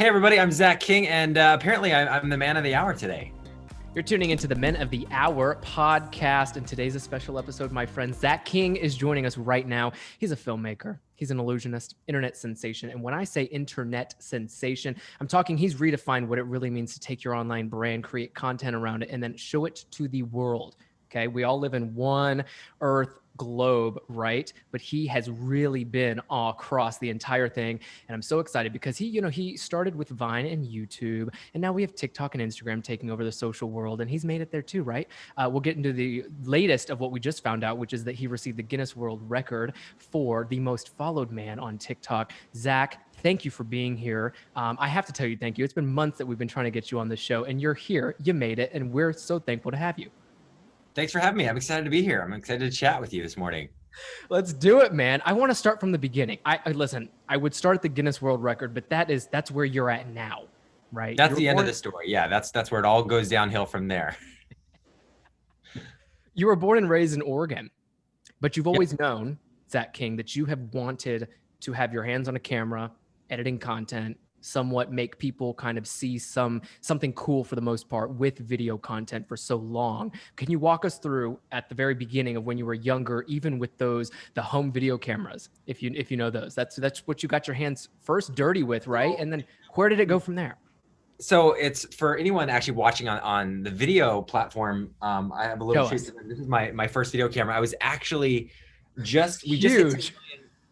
Hey everybody, I'm Zach King, and apparently I'm the man of the hour today. You're tuning into the Men of the Hour podcast, and today's a special episode. My friend Zach King is joining us right now. He's a filmmaker. He's an illusionist, internet sensation. And when I say internet sensation, I'm talking he's redefined what it really means to take your online brand, create content around it, and then show it to the world. Okay, we all live in one Earth globe, right? But he has really been all across the entire thing. And I'm so excited because he started with Vine and YouTube, and now we have TikTok and Instagram taking over the social world, and he's made it there too, right? We'll get into the latest of what we just found out, which is that he received the Guinness World Record for the most followed man on TikTok. Zach, thank you for being here. I have to tell you, thank you. It's been months that we've been trying to get you on the show, and you're here. You made it, and we're so thankful to have you. Thanks for having me. I'm excited to be here. I'm excited to chat with you this morning. Let's do it, man. I want to start from the beginning. I listen, I would start at the Guinness World Record, but that's where you're at now, right? That's the end of the story. Yeah, that's where it all goes downhill from there. You were born and raised in Oregon, but you've always known, Zach King, that you have wanted to have your hands on a camera, editing content, somewhat make people kind of see something cool for the most part with video content for so long. Can you walk us through at the very beginning of when you were younger, even with the home video cameras, if you know those? That's what you got your hands first dirty with, right? And then where did it go from there? So it's for anyone actually watching on the video platform. I have a little trace. This is my first video camera. I was actually huge.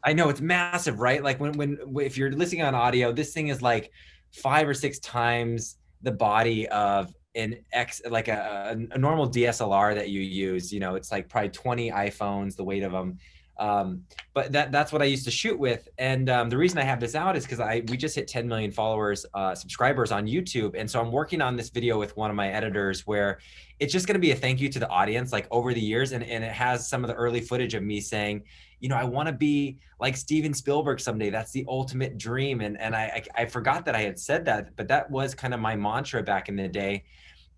I know it's massive, right? Like if you're listening on audio, this thing is like 5 or 6 times the body of a normal DSLR that you use. You know, it's like probably 20 iPhones, the weight of them. But that's what I used to shoot with. And the reason I have this out is because we just hit 10 million subscribers on YouTube. And so I'm working on this video with one of my editors where it's just going to be a thank you to the audience, like over the years. And it has some of the early footage of me saying, you know, I want to be like Steven Spielberg someday. That's the ultimate dream. And I forgot that I had said that, but that was kind of my mantra back in the day.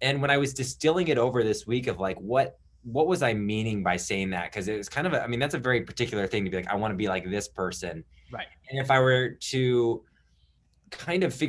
And when I was distilling it over this week of like, what was I meaning by saying that? Because it was kind of that's a very particular thing to be like, I want to be like this person. Right. And if I were to kind of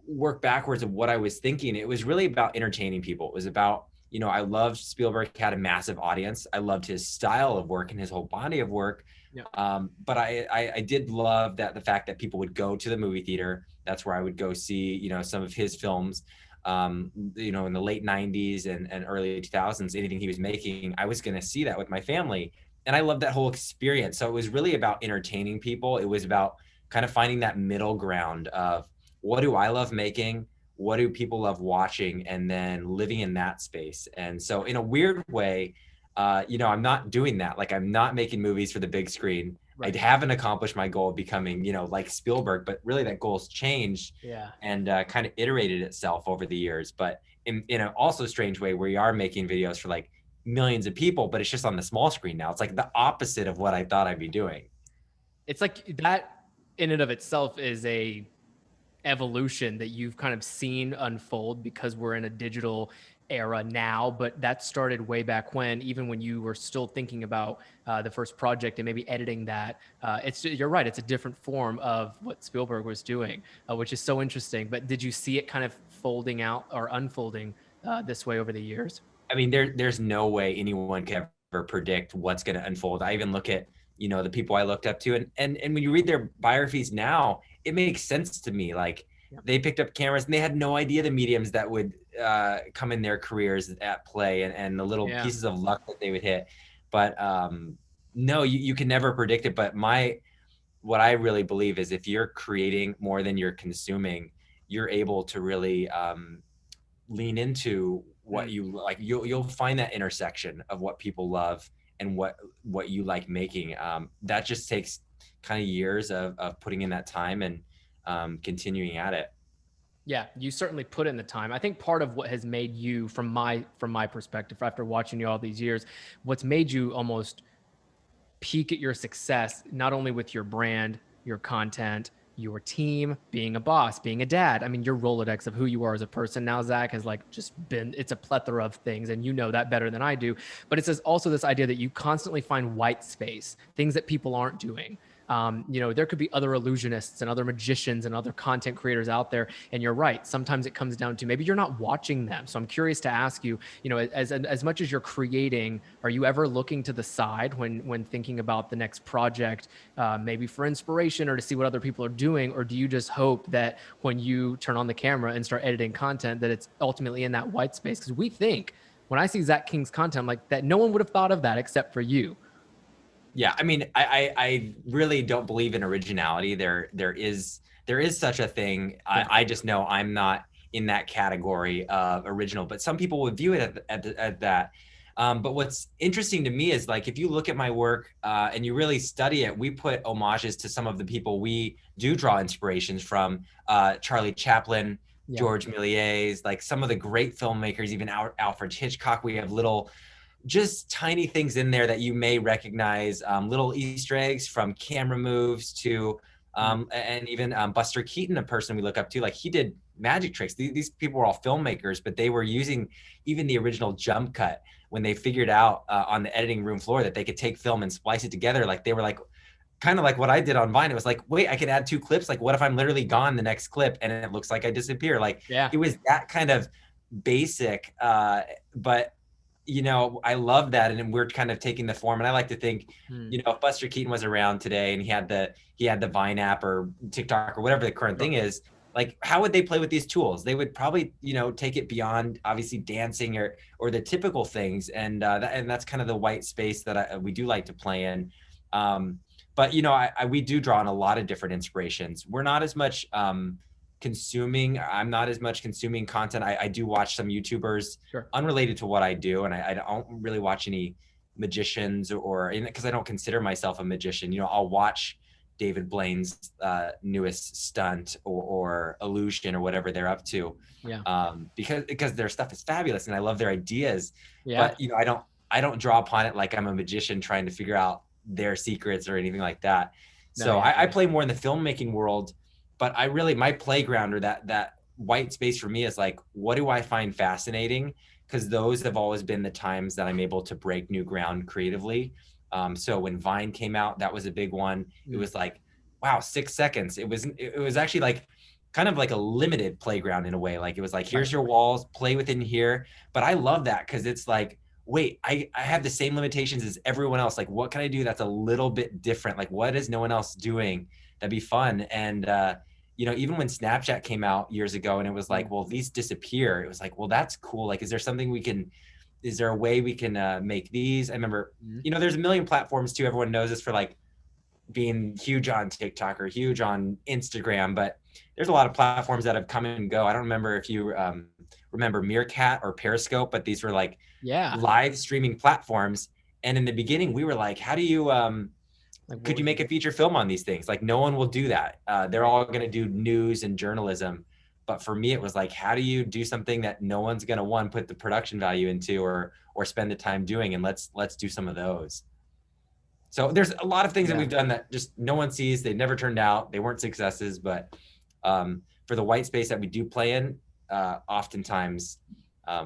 work backwards of what I was thinking, it was really about entertaining people. It was about, you know, I loved Spielberg, had a massive audience. I loved his style of work and his whole body of work. Yeah. But I did love the fact that people would go to the movie theater. That's where I would go see, you know, some of his films. You know, in the late 90s and early 2000s, anything he was making, I was going to see that with my family. And I loved that whole experience. So it was really about entertaining people. It was about kind of finding that middle ground of what do I love making? What do people love watching? And then living in that space. And so in a weird way, you know, I'm not doing that. Like I'm not making movies for the big screen. Right. I haven't accomplished my goal of becoming, you know, like Spielberg, but really that goal's changed and kind of iterated itself over the years. But in an also strange way where you are making videos for like millions of people, but it's just on the small screen now. It's like the opposite of what I thought I'd be doing. It's like that in and of itself is a evolution that you've kind of seen unfold because we're in a digital era now, but that started way back when, even when you were still thinking about the first project and maybe editing that. You're right, it's a different form of what Spielberg was doing, which is so interesting. But did you see it kind of folding out or unfolding this way over the years? I mean, there's no way anyone can ever predict what's going to unfold. I even look at, you know, the people I looked up to, and when you read their biographies now, it makes sense to me. Like they picked up cameras and they had no idea the mediums that would come in their careers at play and the little pieces of luck that they would hit. But no, you can never predict it. But what I really believe is if you're creating more than you're consuming, you're able to really lean into what you like. You'll find that intersection of what people love and what you like making. That just takes kind of years of putting in that time and continuing at it. Yeah, you certainly put in the time. I think part of what has made you, from my perspective, after watching you all these years, what's made you almost peak at your success, not only with your brand, your content, your team, being a boss, being a dad. I mean, your Rolodex of who you are as a person now, Zach, has like just been, it's a plethora of things, and you know that better than I do. But it's also this idea that you constantly find white space, things that people aren't doing. There could be other illusionists and other magicians and other content creators out there. And you're right. Sometimes it comes down to maybe you're not watching them. So I'm curious to ask you, as much as you're creating, are you ever looking to the side when thinking about the next project, maybe for inspiration or to see what other people are doing? Or do you just hope that when you turn on the camera and start editing content, that it's ultimately in that white space? Because we think, when I see Zach King's content, I'm like, that no one would have thought of that except for you. Yeah, I mean, I really don't believe in originality. There is such a thing. Yeah. I just know I'm not in that category of original, but some people would view it at that. But what's interesting to me is, like, if you look at my work and you really study it, we put homages to some of the people we do draw inspirations from. Charlie Chaplin, Yeah. George Méliès, like some of the great filmmakers, even Alfred Hitchcock. We have little, just tiny things in there that you may recognize, little Easter eggs from camera moves to, and even Buster Keaton, a person we look up to, like he did magic tricks. These people were all filmmakers, but they were using even the original jump cut when they figured out on the editing room floor that they could take film and splice it together. Like they were like, kind of like what I did on Vine. It was like, wait, I can add 2 clips. Like, what if I'm literally gone the next clip and it looks like I disappear? Like, Yeah. it was that kind of basic, but I love that, and we're kind of taking the form. And I like to think, if Buster Keaton was around today and he had the Vine app or TikTok or whatever the current thing is, like, how would they play with these tools? They would probably, take it beyond obviously dancing or the typical things, and that's kind of the white space that we do like to play in. But we do draw on a lot of different inspirations. We're not as much I'm not as much consuming content. I do watch some YouTubers unrelated to what I do, and I don't really watch any magicians or because I don't consider myself a magician. I'll watch David Blaine's newest stunt or illusion or whatever they're up to, because their stuff is fabulous and I love their ideas. But I don't draw upon it like I'm a magician trying to figure out their secrets or anything like that. So I play more in the filmmaking world. But my playground, or that white space for me, is like, what do I find fascinating? Because those have always been the times that I'm able to break new ground creatively. So when Vine came out, that was a big one. It was like, wow, 6 seconds. It was actually like kind of like a limited playground in a way. Like, it was like, here's your walls, play within here. But I love that because it's like, wait, I have the same limitations as everyone else. Like, what can I do that's a little bit different? Like, what is no one else doing? That'd be fun. And, even when Snapchat came out years ago and it was like, well, these disappear. It was like, well, that's cool. Like, is there a way we can make these? I remember, there's a million platforms too. Everyone knows this for like being huge on TikTok or huge on Instagram, but there's a lot of platforms that have come and go. I don't remember if you remember Meerkat or Periscope, but these were like live streaming platforms. And in the beginning we were like, how do you, could you make a feature film on these things? Like, no one will do that. They're all going to do news and journalism. But for me, it was like, how do you do something that no one's going to put the production value into or spend the time doing? And let's do some of those. So there's a lot of things that we've done that just no one sees. They never turned out. They weren't successes. But for the white space that we do play in, oftentimes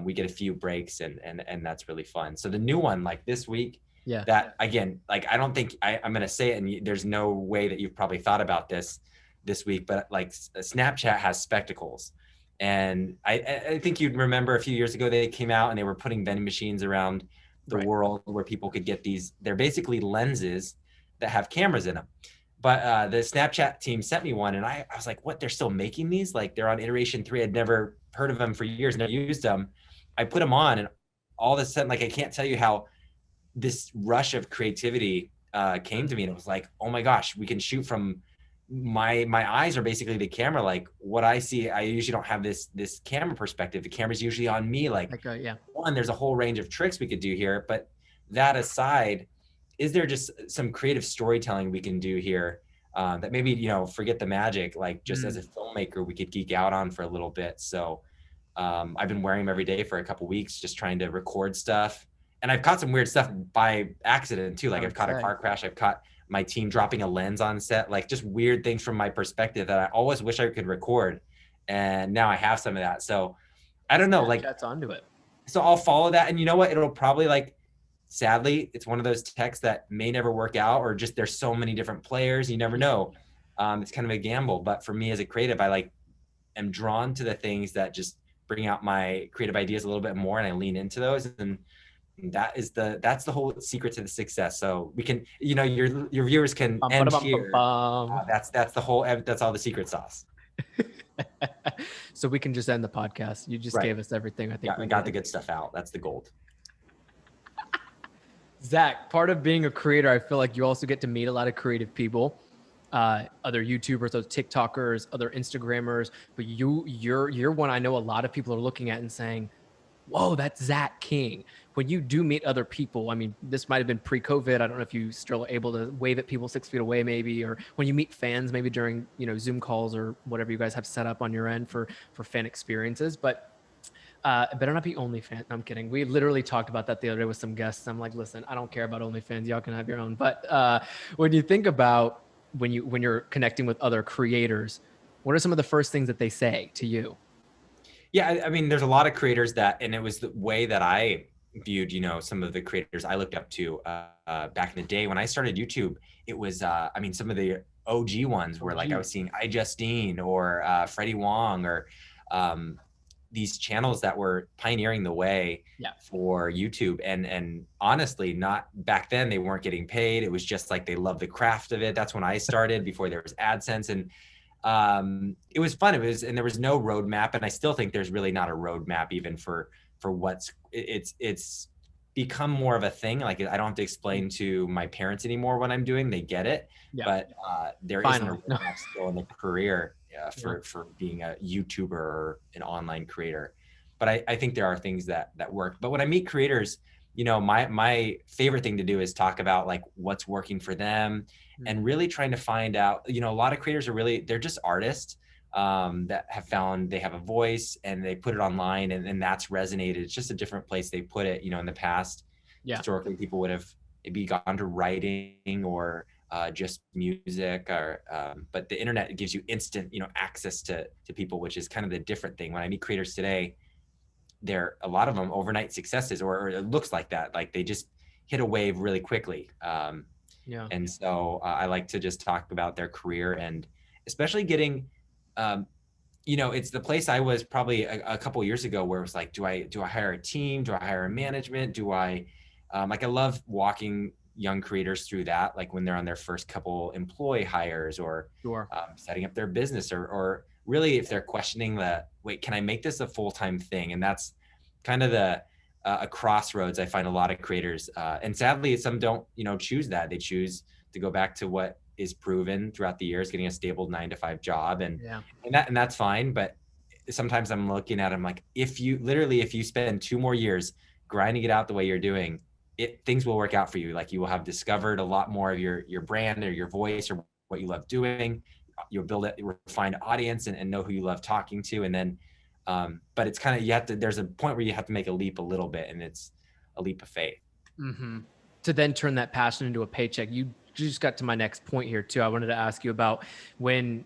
we get a few breaks and that's really fun. So the new one, like this week, that again, like, I don't think I'm going to say it, and there's no way that you've probably thought about this week, but like Snapchat has spectacles. And I think you'd remember a few years ago, they came out and they were putting vending machines around the world where people could get these. They're basically lenses that have cameras in them. But the Snapchat team sent me one and I was like, what, they're still making these? Like, they're on iteration 3. I'd never heard of them for years, never used them. I put them on and all of a sudden, like, I can't tell you how this rush of creativity came to me, and it was like, oh my gosh, we can shoot from my eyes are basically the camera. Like, what I see, I usually don't have this camera perspective. The camera's usually on me. Like, one, there's a whole range of tricks we could do here, but that aside, is there just some creative storytelling we can do here that maybe, forget the magic, like just as a filmmaker, we could geek out on for a little bit. So I've been wearing them every day for a couple weeks, just trying to record stuff. And I've caught some weird stuff by accident too. Like, I've caught a car crash. I've caught my team dropping a lens on set, like just weird things from my perspective that I always wish I could record. And now I have some of that. So I don't know, like, that's onto it. So I'll follow that. And you know what? It'll probably, like, sadly, it's one of those texts that may never work out, or just there's so many different players, you never know. It's kind of a gamble. But for me as a creative, I am drawn to the things that just bring out my creative ideas a little bit more, and I lean into those. And that's the whole secret to the success. So we can, your viewers can end here. That's all the secret sauce. So we can just end the podcast. You just gave us everything. I think I got the good stuff out. That's the gold. Zach, part of being a creator, I feel like you also get to meet a lot of creative people, other YouTubers, those TikTokers, other Instagrammers. But you're one I know a lot of people are looking at and saying, whoa, that's Zach King. When you do meet other people, I mean, this might have been pre-COVID. I don't know if you still are able to wave at people 6 feet away, maybe, or when you meet fans, maybe during, Zoom calls or whatever you guys have set up on your end for fan experiences. But it better not be OnlyFans. I'm kidding. We literally talked about that the other day with some guests. I'm like, listen, I don't care about OnlyFans. Y'all can have your own. But when you think about when you're connecting with other creators, what are some of the first things that they say to you? Yeah, I mean, there's a lot of creators and it was the way that I viewed, some of the creators I looked up to back in the day when I started YouTube. It was, some of the OG ones were like I was seeing iJustine or Freddie Wong or these channels that were pioneering the way for YouTube. And honestly, not back then, they weren't getting paid. It was just like they loved the craft of it. That's when I started before there was AdSense. And it was fun. And there was no roadmap. And I still think there's really not a roadmap even for it's become more of a thing. Like I don't have to explain to my parents anymore what I'm doing. They get it, but there isn't a roadmap still in the career for being a YouTuber or an online creator. But I think there are things that work. But when I meet creators, my favorite thing to do is talk about like what's working for them and really trying to find out, a lot of creators they're just artists that have found they have a voice and they put it online and that's resonated. It's just a different place they put it. In the past, historically, people would have maybe gone to writing or just music or but the internet gives you instant, access to people, which is kind of the different thing. When I meet creators today, a lot of them overnight successes, or it looks like that. Like they just hit a wave really quickly. And so I like to just talk about their career and especially getting, it's the place I was probably a couple of years ago where it was like, do I hire a team? Do I hire a management? Do I, I love walking young creators through that, like when they're on their first couple employee hires or setting up their business or really if they're questioning wait, can I make this a full-time thing? And that's kind of a crossroads. I find a lot of creators, and sadly some don't, choose that. They choose to go back to what is proven throughout the years, getting a stable 9-to-5 job. And that's fine. But sometimes I'm looking at them like, if you spend 2 more years grinding it out the way you're doing, things will work out for you. Like you will have discovered a lot more of your brand or your voice or what you love doing. You'll build a refined audience and know who you love talking to. And then, but it's kind of, there's a point where you have to make a leap a little bit, and it's a leap of faith. Mm-hmm. To then turn that passion into a paycheck. You just got to my next point here too. I wanted to ask you about when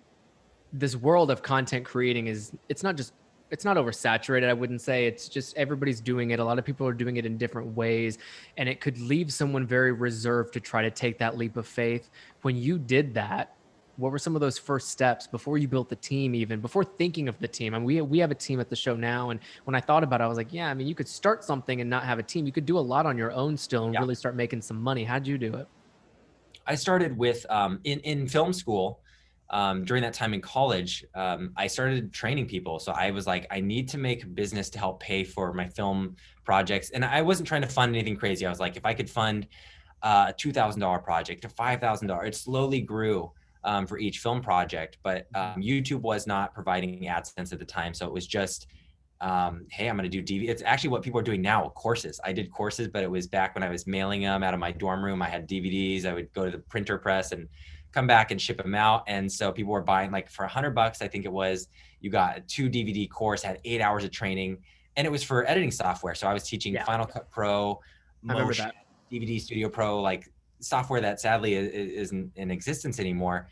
this world of content creating it's not oversaturated. I wouldn't say. It's just everybody's doing it. A lot of people are doing it in different ways, and it could leave someone very reserved to try to take that leap of faith. When you did that, what were some of those first steps before you built the team, even before thinking of the team? I mean, we have a team at the show now. And when I thought about it, I was like, yeah, I mean, you could start something and not have a team. You could do a lot on your own still and really start making some money. How'd you do it? I started with, in film school, during that time in college, I started training people. So I was like, I need to make a business to help pay for my film projects. And I wasn't trying to fund anything crazy. I was like, if I could fund a $2,000 project to $5,000, it slowly grew for each film project. But YouTube was not providing AdSense at the time. So it was just, hey, I'm going to do DVD. It's actually what people are doing now, courses. I did courses, but it was back when I was mailing them out of my dorm room. I had DVDs. I would go to the printer press and come back and ship them out. And so people were buying, like, for $100, I think it was, you got a 2 DVD course, had 8 hours of training, and it was for editing software. So I was teaching Final Cut Pro, Motion, DVD Studio Pro, like software that sadly isn't in existence anymore.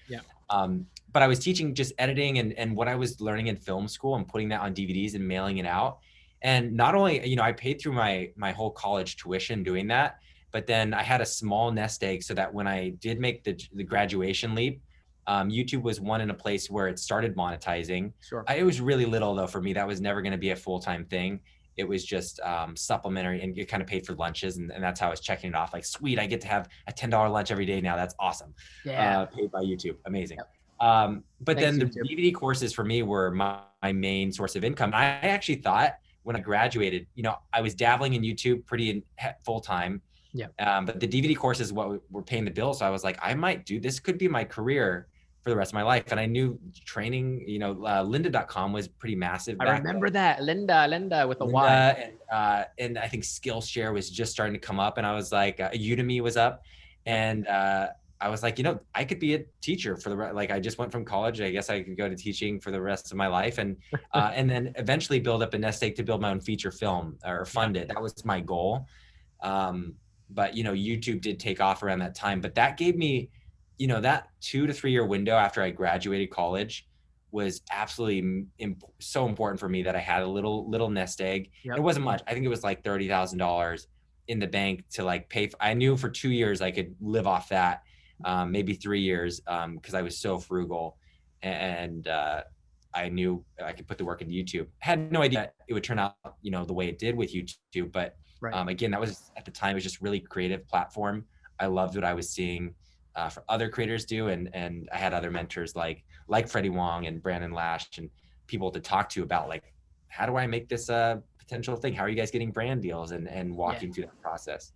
But I was teaching just editing and what I was learning in film school and putting that on DVDs and mailing it out. And not only, I paid through my whole college tuition doing that. But then I had a small nest egg so that when I did make the graduation leap, YouTube was one in a place where it started monetizing. Sure. It was really little though for me. That was never going to be a full-time thing. It was just supplementary, and you kind of paid for lunches, and that's how I was checking it off. Like, sweet, I get to have a $10 lunch every day now. That's awesome. Yeah. Paid by YouTube, amazing. Yep. But Thanks, then the YouTube. DVD courses for me were my main source of income. I actually thought when I graduated, I was dabbling in YouTube pretty full time. Yeah. But the DVD courses is what were paying the bills. So I was like, I might do this. Could be my career for the rest of my life. And I knew training, lynda.com was pretty massive. I remember that. Lynda with a Y. And I think Skillshare was just starting to come up. And I was like, Udemy was up. And I was like, I could be a teacher for I just went from college. I guess I could go to teaching for the rest of my life. And then eventually build up a nest egg to build my own feature film or fund it. That was my goal. But YouTube did take off around that time. But that gave me, that 2 to 3 year window after I graduated college was absolutely so important for me that I had a little nest egg. Yep. It wasn't much. I think it was like $30,000 in the bank to pay. I knew for 2 years I could live off that, maybe 3 years, because I was so frugal, and I knew I could put the work into YouTube. I had no idea it would turn out, the way it did with YouTube, but again, that was at the time, it was just really creative platform. I loved what I was seeing for other creators do. And I had other mentors like Freddie Wong and Brandon Lash and people to talk to about how do I make this a potential thing? How are you guys getting brand deals and walking through that process?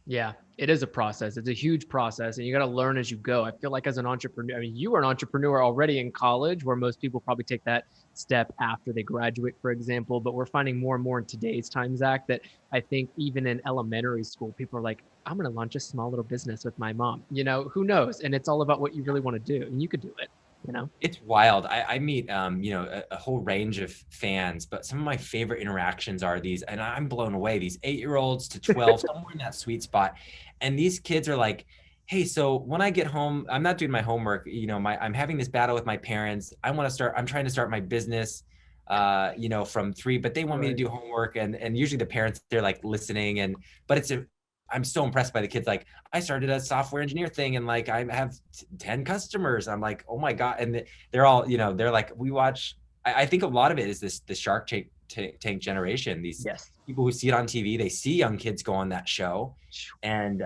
Yeah, it is a process. It's a huge process, and you got to learn as you go. I feel like as an entrepreneur, you were an entrepreneur already in college, where most people probably take that step after they graduate, for example. But we're finding more and more in today's time, Zach, that I think even in elementary school, people are like, I'm going to launch a small little business with my mom. Who knows? And it's all about what you really want to do, and you could do it. It's wild. I meet, a whole range of fans, but some of my favorite interactions are these, and I'm blown away, these 8-year-olds to 12, somewhere in that sweet spot. And these kids are like, hey, so when I get home, I'm not doing my homework. I'm having this battle with my parents. I'm trying to start my business, from 3, but they want me to do homework. And usually the parents, they're listening, but I'm so impressed by the kids. I started a software engineer thing, and I have 10 customers. I'm like, oh my God. And they're all, they're like, we watch, I think a lot of it is the Shark Tank generation. These people who see it on TV, they see young kids go on that show. And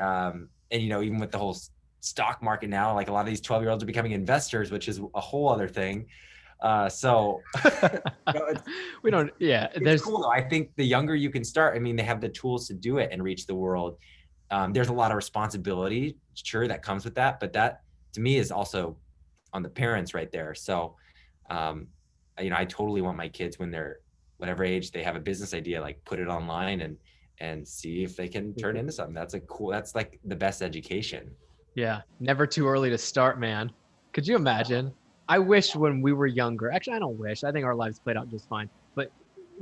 even with the whole stock market now, a lot of these 12-year-olds are becoming investors, which is a whole other thing. So there's cool though. I think the younger you can start, they have the tools to do it and reach the world. There's a lot of responsibility, sure, that comes with that, but that to me is also on the parents right there. So, I totally want my kids, when they're whatever age, they have a business idea, put it online and see if they can turn into something. That's the best education. Yeah. Never too early to start, man. Could you imagine? I wish when we were younger, actually, I don't wish, I think our lives played out just fine. But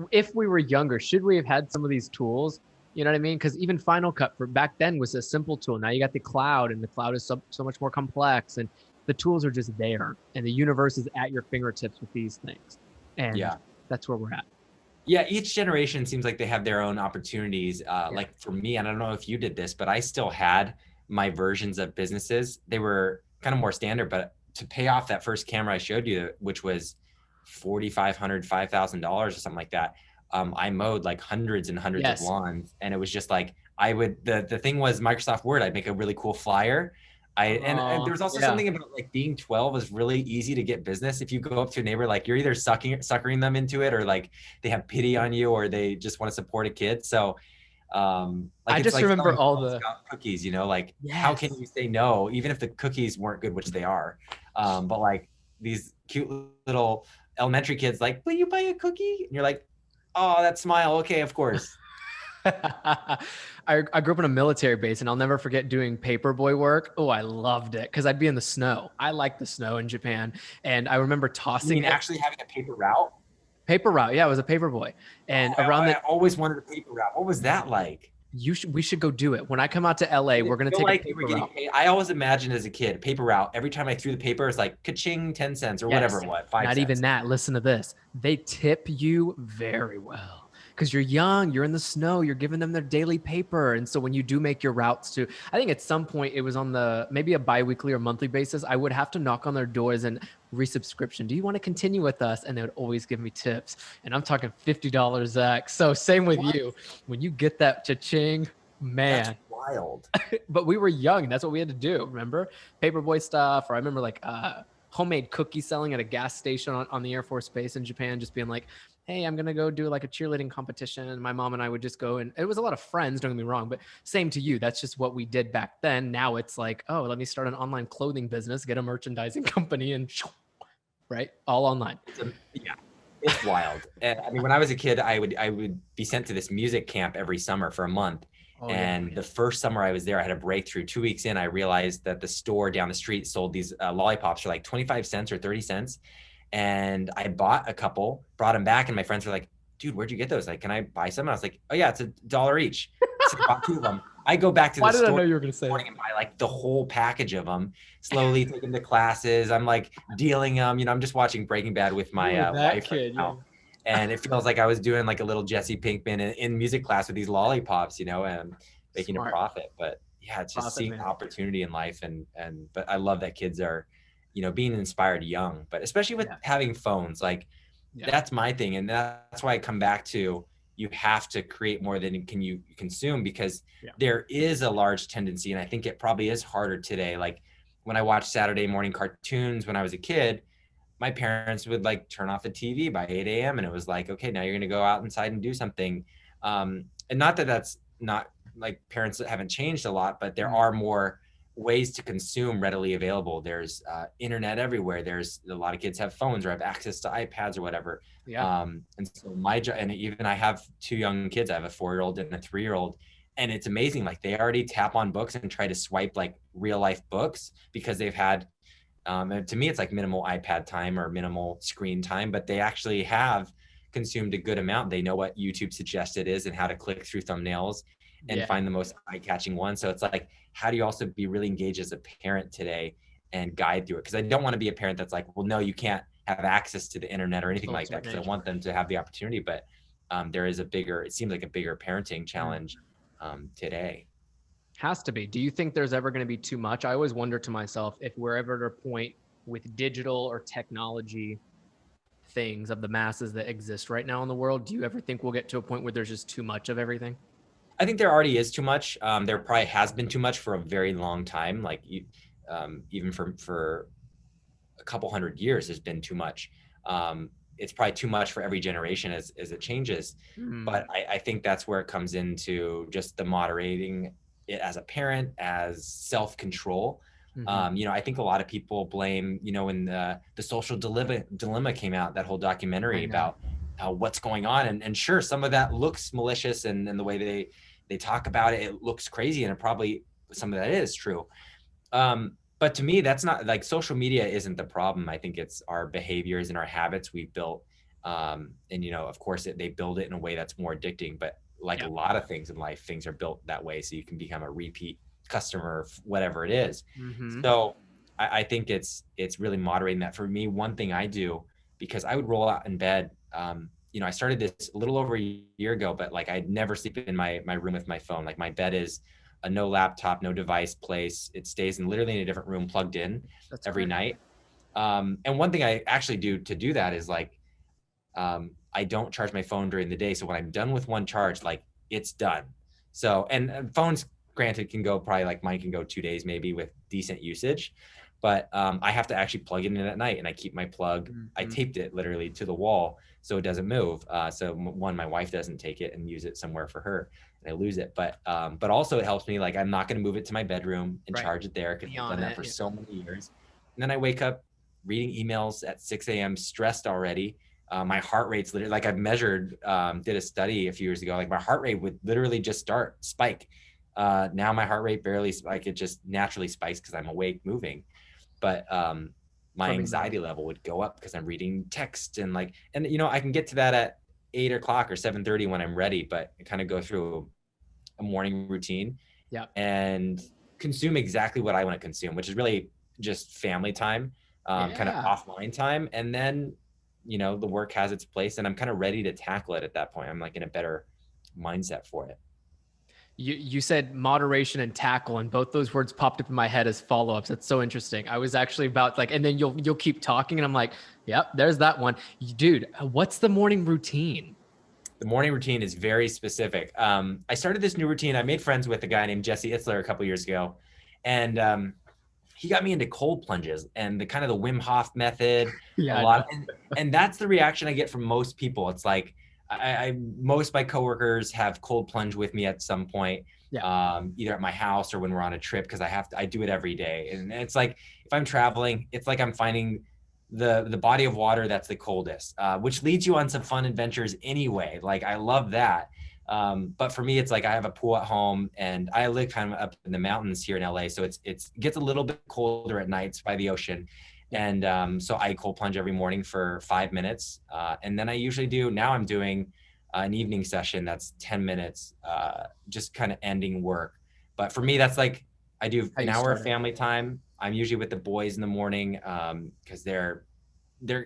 if we were younger, should we have had some of these tools? You know what I mean? Because even Final Cut for back then was a simple tool. Now you got the cloud, and the cloud is so much more complex, and the tools are just there, and the universe is at your fingertips with these things. And that's where we're at. Yeah, each generation seems like they have their own opportunities. Like for me, I don't know if you did this, but I still had my versions of businesses. They were kind of more standard, but to pay off that first camera I showed you, which was $4,500, $5,000 or something like that, I mowed hundreds and hundreds of lawns, and it was just the thing was Microsoft Word. I'd make a really cool flyer. And there was also something about being 12 is really easy to get business. If you go up to a neighbor, you're either suckering them into it, or they have pity on you, or they just want to support a kid. So I just remember all the cookies, how can you say no, even if the cookies weren't good, which they are. But these cute little elementary kids, will you buy a cookie? And you're like, oh, that smile. Okay, of course. I grew up in a military base, and I'll never forget doing paperboy work. Oh, I loved it because I'd be in the snow. I like the snow in Japan. And I remember tossing actually having a paper route. Paper route. Yeah, it was a paperboy. And I always wanted a paper route. What was that like? We should go do it. When I come out to LA, we're going to take a paper route. I always imagined as a kid, paper route, every time I threw the paper, it's ka-ching, 10 cents or whatever it was, 5 cents. Not even that. Listen to this. They tip you very well. because you're young, you're in the snow, you're giving them their daily paper. And so when you do make your routes to, I think at some point it was on the maybe a biweekly or monthly basis, I would have to knock on their doors and resubscription. Do you want to continue with us? And they would always give me tips. And I'm talking $50, Zach. So same with What? you. When you get that cha-ching, That's man. wild. But we were young. That's what we had to do. Remember? Paperboy stuff. Or I remember like homemade cookie selling at a gas station on the Air Force Base in Japan, just being like, hey, I'm going to go do like a cheerleading competition. And my mom and I would just go, and it was a lot of friends, don't get me wrong, but same to you. That's just what we did back then. Now it's like, oh, let me start an online clothing business, get a merchandising company, and right, all online. Yeah, it's wild. And I mean, when I was a kid, I would be sent to this music camp every summer for a month. Oh, yeah. And the first summer I was there, I had a breakthrough. 2 weeks in, I realized that the store down the street sold these lollipops for like 25 cents or 30 cents. And I bought a couple, brought them back, and my friends were like, dude, where'd you get those? Like, can I buy some? And I was like, oh yeah, it's $1 each. So I bought 2 of them. I go back to the Why did I know store you were going to say that? and buy like the whole package of them, slowly take them to classes. I'm like dealing them, I'm just watching Breaking Bad with my You were that wife right kid. now. And it feels like I was doing like a little Jesse Pinkman in music class with these lollipops, and making Smart. a profit. But yeah, it's just Profit, seeing man. opportunity in life. But I love that kids are, being inspired young, but especially with having phones, like that's my thing. And that's why I come back to, you have to create more than can you consume, because there is a large tendency, and I think it probably is harder today. Like when I watched Saturday morning cartoons when I was a kid, my parents would like turn off the TV by 8 a.m. and it was like, okay, now you're going to go out inside and do something. And not that that's not like parents that haven't changed a lot, but there are more ways to consume readily available. There's internet everywhere. There's a lot of kids have phones or have access to iPads or whatever. And so my job, and even I have 2 young kids. I have a 4-year-old and a 3-year-old. And it's amazing. Like they already tap on books and try to swipe like real life books because they've had, and to me, it's like minimal iPad time or minimal screen time, but they actually have consumed a good amount. They know what YouTube suggested is and how to click through thumbnails and find the most eye-catching one. So it's like, how do you also be really engaged as a parent today and guide through it? Because I don't want to be a parent that's like, well, no, you can't have access to the internet or anything like that, because I want them to have the opportunity. But there is it seems like a bigger parenting challenge today. Has to be. Do you think there's ever going to be too much? I always wonder to myself if we're ever at a point with digital or technology things of the masses that exist right now in the world. Do you ever think we'll get to a point where there's just too much of everything? I think there already is too much. There probably has been too much for a very long time. Like even for a couple hundred years, has been too much. It's probably too much for every generation as it changes. But I think that's where it comes into just the moderating it as a parent, as self-control. I think a lot of people blame, when the social dilemma came out, that whole documentary about what's going on. And sure, some of that looks malicious, and the way they talk about it, it looks crazy, and it probably some of that is true. But to me, that's not like, social media isn't the problem. I think it's our behaviors and our habits we've built. And of course they build it in a way that's more addicting, but like a lot of things in life, things are built that way so you can become a repeat customer of whatever it is. So I think it's really moderating that. For me, one thing I do, because I would roll out in bed, I started this a little over a year ago, but like I'd never sleep in my room with my phone. Like my bed is a no laptop, no device place. It stays literally in a different room plugged in every night. And one thing I actually do to do that is like, I don't charge my phone during the day. So when I'm done with one charge, like it's done. So, and phones granted can go probably, like mine can go 2 days maybe with decent usage, but I have to actually plug it in at night, and I keep my plug. I taped it literally to the wall so it doesn't move. So one, my wife doesn't take it and use it somewhere for her and I lose it. But also it helps me, like I'm not going to move it to my bedroom and charge it there, because I've done that for so many years. And then I wake up reading emails at 6 a.m. stressed already. My heart rate's literally, like I've measured, did a study a few years ago, like my heart rate would literally just spike. Now my heart rate barely, like it just naturally spikes because I'm awake moving. But my anxiety level would go up because I'm reading text and I can get to that at 8 o'clock or 7:30 when I'm ready, but I kind of go through a morning routine and consume exactly what I want to consume, which is really just family time, kind of offline time. And then the work has its place, and I'm kind of ready to tackle it at that point. I'm like in a better mindset for it. You said moderation and tackle, and both those words popped up in my head as follow-ups. That's so interesting. I was actually about like, and then you'll keep talking, and I'm like, yep, there's that one. Dude, what's the morning routine? The morning routine is very specific. I started this new routine. I made friends with a guy named Jesse Itzler a couple years ago, and he got me into cold plunges and the kind of the Wim Hof method a Yeah, I know. lot. And that's the reaction I get from most people. It's like most of my coworkers have cold plunge with me at some point, Yeah. either at my house or when we're on a trip, because I do it every day. And it's like if I'm traveling, it's like I'm finding the body of water that's the coldest, which leads you on some fun adventures anyway. Like I love that. But for me, it's like I have a pool at home, and I live kind of up in the mountains here in LA. So it gets a little bit colder at nights by the ocean. And so I cold plunge every morning for 5 minutes. And then I'm doing an evening session that's 10 minutes, just kind of ending work. But for me, that's like, I do an hour of family time. I'm usually with the boys in the morning because they're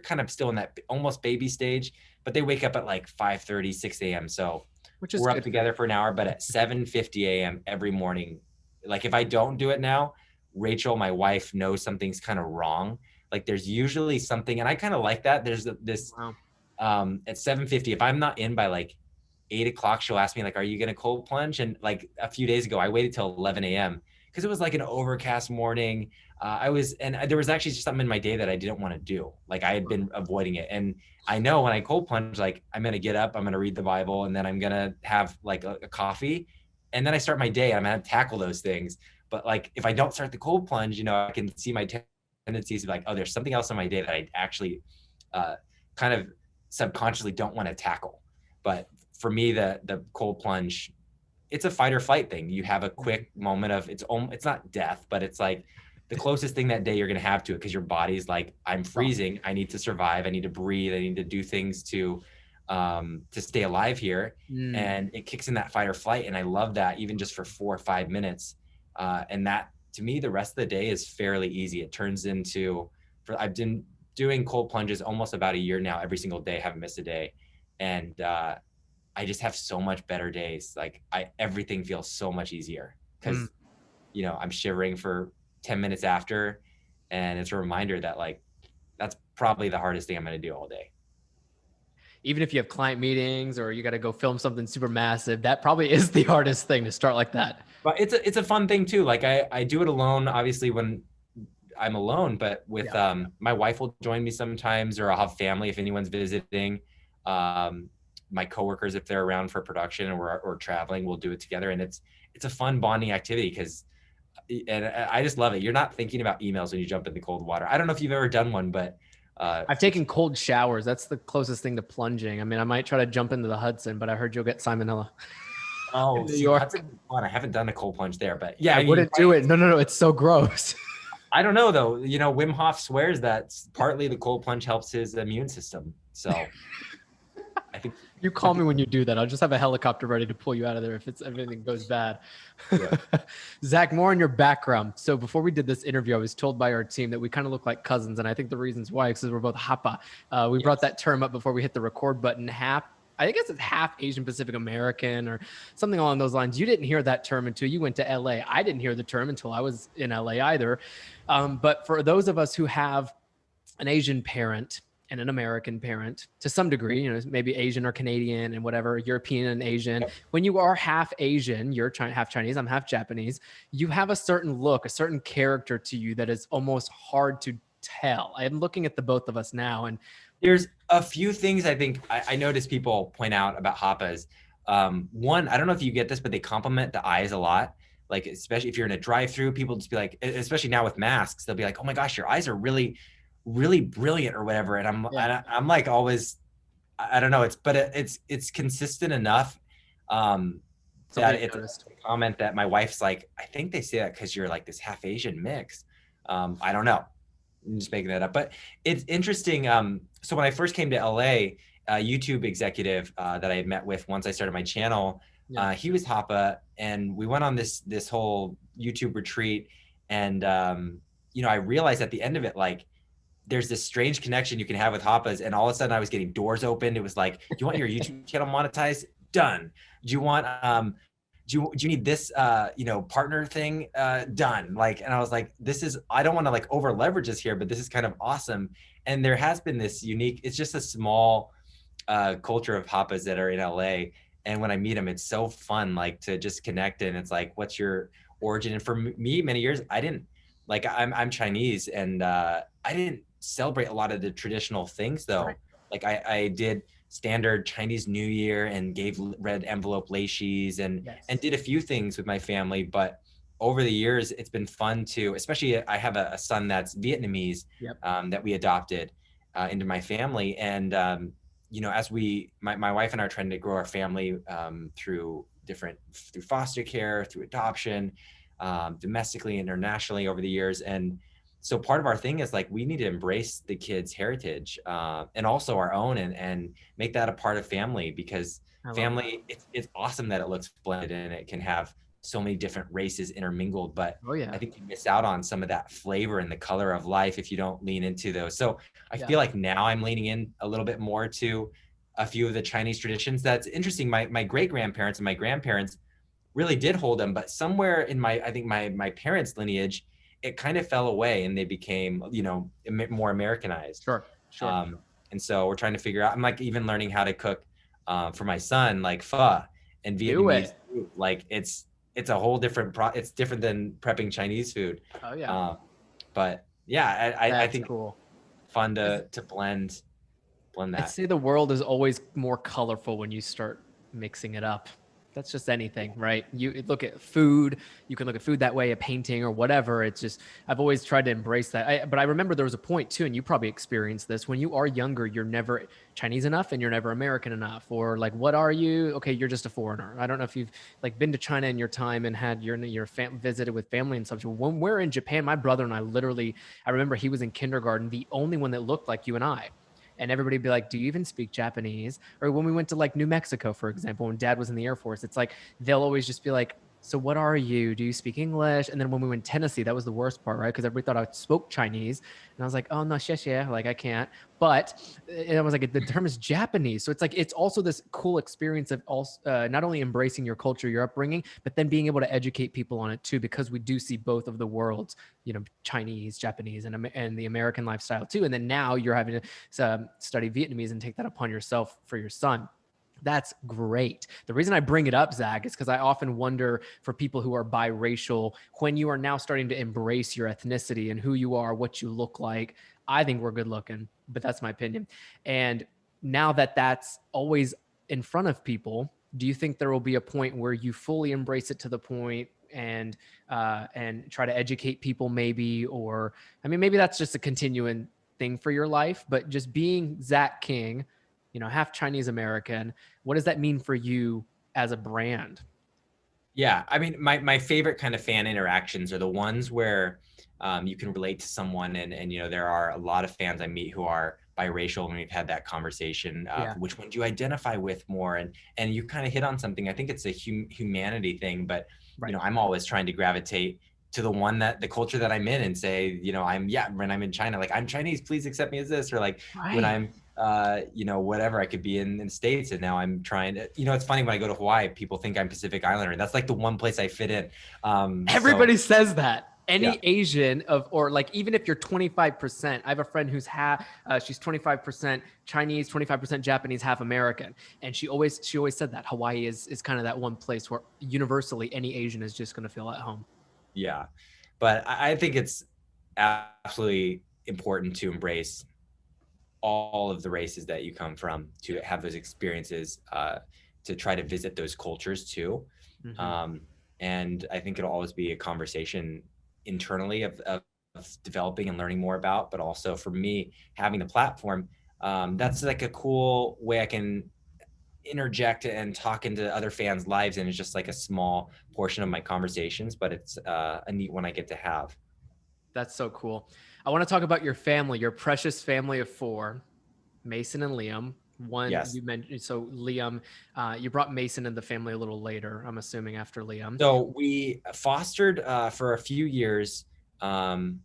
kind of still in that almost baby stage, but they wake up at like 5:30, 6 a.m. So we're up together for an hour, but at 7:50 a.m. every morning, like if I don't do it now, Rachel, my wife, knows something's kind of wrong. Like there's usually something, and I kind of like that. There's this at 7:50, if I'm not in by like 8 o'clock, she'll ask me like, "Are you gonna cold plunge?" And like a few days ago, I waited till 11 a.m. because it was like an overcast morning. And there was actually just something in my day that I didn't want to do. Like I had been avoiding it, and I know when I cold plunge, like I'm gonna get up, I'm gonna read the Bible, and then I'm gonna have like a coffee, and then I start my day. And I'm gonna tackle those things. But like if I don't start the cold plunge, I can see my tendencies to be like, oh, there's something else in my day that I actually kind of subconsciously don't want to tackle. But for me, the cold plunge, it's a fight or flight thing. You have a quick moment of it's not death, but it's like the closest thing that day you're going to have to it, because your body's like, I'm freezing. I need to survive. I need to breathe. I need to do things to stay alive here. And it kicks in that fight or flight. And I love that, even just for 4 or 5 minutes. And that, to me, the rest of the day is fairly easy. It turns into, I've been doing cold plunges almost about a year now, every single day, haven't missed a day. And I just have so much better days. Like everything feels so much easier because, I'm shivering for 10 minutes after. And it's a reminder that like, that's probably the hardest thing I'm going to do all day. Even if you have client meetings or you got to go film something super massive, that probably is the hardest thing to start like that. But it's a fun thing too. Like I do it alone, obviously, when I'm alone, but with my wife will join me sometimes, or I'll have family if anyone's visiting. My coworkers, if they're around for production and we're traveling, we'll do it together. And it's a fun bonding activity and I just love it. You're not thinking about emails when you jump in the cold water. I don't know if you've ever done one, but I've taken cold showers. That's the closest thing to plunging. I mean, I might try to jump into the Hudson, but I heard you'll get salmonella. Oh, New York. That's fun. I haven't done a cold plunge there, but yeah, I wouldn't do it. No. It's so gross. I don't know though. Wim Hof swears that partly the cold plunge helps his immune system. So I think you call me when you do that. I'll just have a helicopter ready to pull you out of there if everything goes bad. Yeah. Zach, more on your background. So before we did this interview, I was told by our team that we kind of look like cousins. And I think the reasons why is because we're both Hapa. We brought that term up before we hit the record button. I guess it's half Asian Pacific American or something along those lines. You didn't hear that term until you went to LA. I didn't hear the term until I was in LA either. But for those of us who have an Asian parent and an American parent to some degree, maybe Asian or Canadian and whatever, European and Asian. Yep. When you are half Asian, you're half Chinese, I'm half Japanese, you have a certain look, a certain character to you that is almost hard to tell. I'm looking at the both of us now, and there's a few things I think I notice people point out about Hapas. One, I don't know if you get this, but they compliment the eyes a lot. Like, especially if you're in a drive-through, people just be like, especially now with masks, they'll be like, oh my gosh, your eyes are really, really brilliant or whatever. And I'm like always, I don't know, it's consistent enough that it's a comment that my wife's like, I think they say that because you're like this half Asian mix. I don't know. I'm just making that up, but it's interesting. So when I first came to LA, a YouTube executive that I had met with once I started my channel, he was Hapa, and we went on this whole YouTube retreat. And, I realized at the end of it, like, there's this strange connection you can have with Hapas. And all of a sudden I was getting doors opened. It was like, you want your YouTube channel monetized? Done. Do you want, do you need this, partner thing done? Like, and I was like, I don't want to like over leverage this here, but this is kind of awesome. And there has been this unique, it's just a small culture of Hapas that are in LA. And when I meet them, it's so fun, like to just connect. And it's like, what's your origin? And for me, many years, I didn't like, I'm Chinese, and I didn't celebrate a lot of the traditional things though. Right. Like I did standard Chinese New Year and gave red envelope leishes and Yes. did a few things with my family. But over the years, it's been fun to, especially I have a son that's Vietnamese Yep. that we adopted into my family. And as my wife and I are trying to grow our family through foster care, through adoption, domestically, internationally over the years. And so part of our thing is like, we need to embrace the kids' heritage and also our own, and make that a part of family, because I love that. family, it's awesome that it looks blended and it can have so many different races intermingled, but Oh yeah. I think you miss out on some of that flavor and the color of life if you don't lean into those. So I Yeah. feel like now I'm leaning in a little bit more to a few of the Chinese traditions. That's interesting. My great grandparents and my grandparents really did hold them, but somewhere in my parents' lineage, it kind of fell away and they became, more Americanized. Sure. Sure. Um, and so we're trying to figure out, I'm like even learning how to cook for my son, like pho and Do Vietnamese it. food. Like it's a whole different it's different than prepping Chinese food. Oh yeah. Um, but yeah, I That's think cool. fun Is- to blend I'd that. say the world is always more colorful when you start mixing it up. That's just anything, right? You look at food, you can look at food that way, a painting or whatever. It's just, I've always tried to embrace that. But I remember there was a point too, and you probably experienced this when you are younger, you're never Chinese enough and you're never American enough. Or like, what are you? Okay, you're just a foreigner. I don't know if you've like been to China in your time and had your visited with family and such. When we're in Japan, my brother and I remember he was in kindergarten, the only one that looked like you and I. And everybody would be like, do you even speak Japanese? Or when we went to like New Mexico, for example, when dad was in the Air Force, it's like they'll always just be like, so what are you? Do you speak English? And then when we went to Tennessee, that was the worst part, right? Because everybody thought I spoke Chinese. And I was like, oh no, xie, like I can't. But and I was like, the term is Japanese. So it's like, it's also this cool experience of also not only embracing your culture, your upbringing, but then being able to educate people on it too, because we do see both of the worlds, Chinese, Japanese, and the American lifestyle too. And then now you're having to study Vietnamese and take that upon yourself for your son. That's great. The reason I bring it up, Zach, is because I often wonder for people who are biracial, when you are now starting to embrace your ethnicity and who you are, what you look like. I think we're good looking, but that's my opinion. And now that that's always in front of people, do you think there will be a point where you fully embrace it to the point and try to educate people, maybe? Or I mean, maybe that's just a continuing thing for your life, but just being Zach King, half Chinese American, what does that mean for you as a brand? Yeah, I mean, my favorite kind of fan interactions are the ones where you can relate to someone, and there are a lot of fans I meet who are biracial, and we've had that conversation of Yeah. which one do you identify with more, and you kind of hit on something. I think it's a humanity thing, but Right. I'm always trying to gravitate to the culture that I'm in and say, when I'm in China, like I'm Chinese, please accept me as this, or like when Right. I'm whatever, I could be in the States, and now I'm trying to, it's funny when I go to Hawaii, people think I'm Pacific Islander. That's like the one place I fit in. So Everybody says that. yeah, Any Asian or like, even if you're 25%, I have a friend who's she's 25% Chinese, 25% Japanese, half American. And she always said that Hawaii is kind of that one place where universally any Asian is just going to feel at home. yeah. But I think it's absolutely important to embrace all of the races that you come from, to have those experiences, to try to visit those cultures too. Mm-hmm. And I think it'll always be a conversation internally of developing and learning more about, but also for me, having the platform, that's like a cool way I can interject and talk into other fans' lives. And it's just like a small portion of my conversations, but it's a neat one I get to have. That's so cool. I want to talk about your family, your precious family of four, Mason and Liam. One Yes. you mentioned, so Liam, you brought Mason in the family a little later, I'm assuming after Liam. So we fostered for a few years. Um,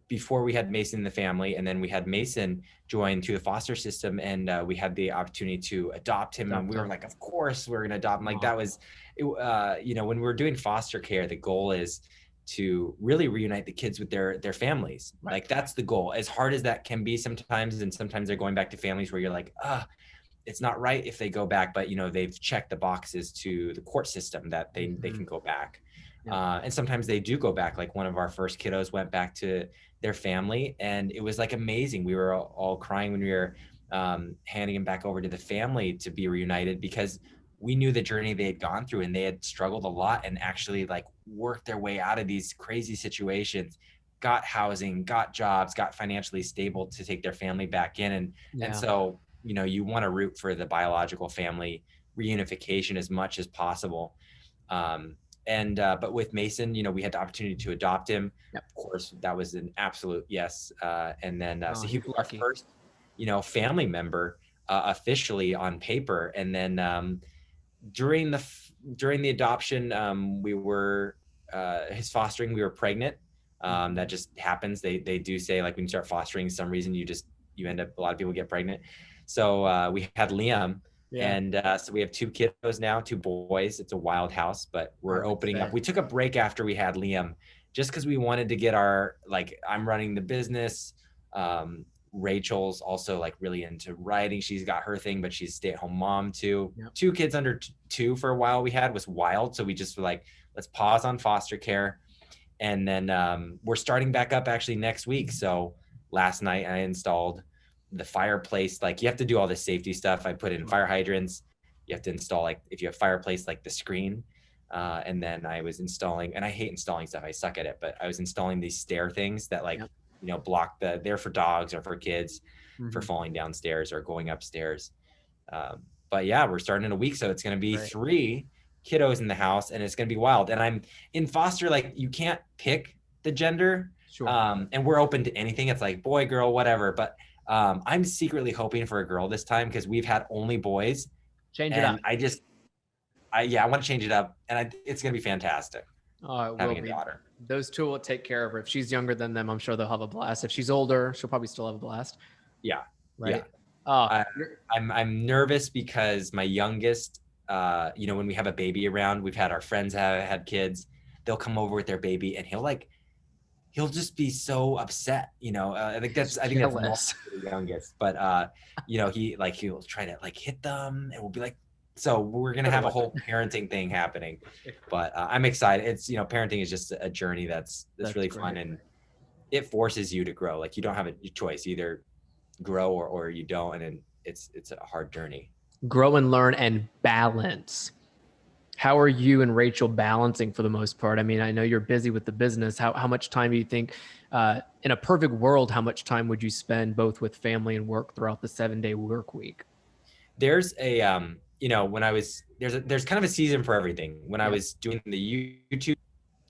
before we had Mason in the family, and then we had Mason join to the foster system, and we had the opportunity to adopt him. And we were like, of course we're going to adopt him. Like that was, when we're doing foster care, the goal is to really reunite the kids with their families. Right. Like that's the goal, as hard as that can be sometimes. And sometimes they're going back to families where you're like, it's not right if they go back, but they've checked the boxes to the court system that they can go back. Yeah. And sometimes they do go back. Like one of our first kiddos went back to their family, and it was like amazing. We were all crying when we were handing him back over to the family to be reunited, because we knew the journey they had gone through, and they had struggled a lot and actually like worked their way out of these crazy situations, got housing, got jobs, got financially stable to take their family back in. And so, you want to root for the biological family reunification as much as possible. But with Mason, we had the opportunity to adopt him. Yep. Of course, that was an absolute yes. And then, so he was our first, family member officially on paper. And then during the adoption, we were his fostering. We were pregnant. That just happens. They do say, like, when you start fostering, some reason you end up, a lot of people get pregnant. So we had Liam. Yeah. And so we have 2 kiddos now, 2 boys. It's a wild house, but we're opening up. We took a break after we had Liam, just because we wanted to get I'm running the business. Rachel's also like really into writing. She's got her thing, but she's a stay-at-home mom too. Yep. 2 kids under 2 for a while was wild. So we just were like, let's pause on foster care. And then we're starting back up actually next week. So last night I installed the fireplace. Like, you have to do all the safety stuff. I put in fire hydrants. You have to install, like, if you have fireplace, like the screen. And then I was installing, and I hate installing stuff, I suck at it, but I was installing these stair things that block they're for dogs or for kids for falling downstairs or going upstairs. But yeah, we're starting in a week. So it's going to be 3 kiddos in the house, and it's going to be wild. And I'm in foster, like, you can't pick the gender. Sure. And we're open to anything. It's like boy, girl, whatever. But I'm secretly hoping for a girl this time, because we've had only boys. Change it up. I want to change it up, and it's going to be fantastic. Having a daughter. Those 2 will take care of her. If she's younger than them, I'm sure they'll have a blast. If she's older, she'll probably still have a blast. Yeah. Right. Yeah. I'm nervous because my youngest, when we have a baby around, we've had our friends had kids, they'll come over with their baby, and he'll just be so upset, I think that's the youngest, but he'll try to like hit them, and we'll be like, so we're going to have a whole parenting thing happening, but I'm excited. It's, parenting is just a journey that's really great. Fun, and it forces you to grow. Like, you don't have a choice, either grow or you don't. And it's a hard journey. Grow and learn and balance. How are you and Rachel balancing for the most part? I mean, I know you're busy with the business. How much time do you think, in a perfect world, how much time would you spend both with family and work throughout the 7-day work week? There's a, there's kind of a season for everything. When I was doing the YouTube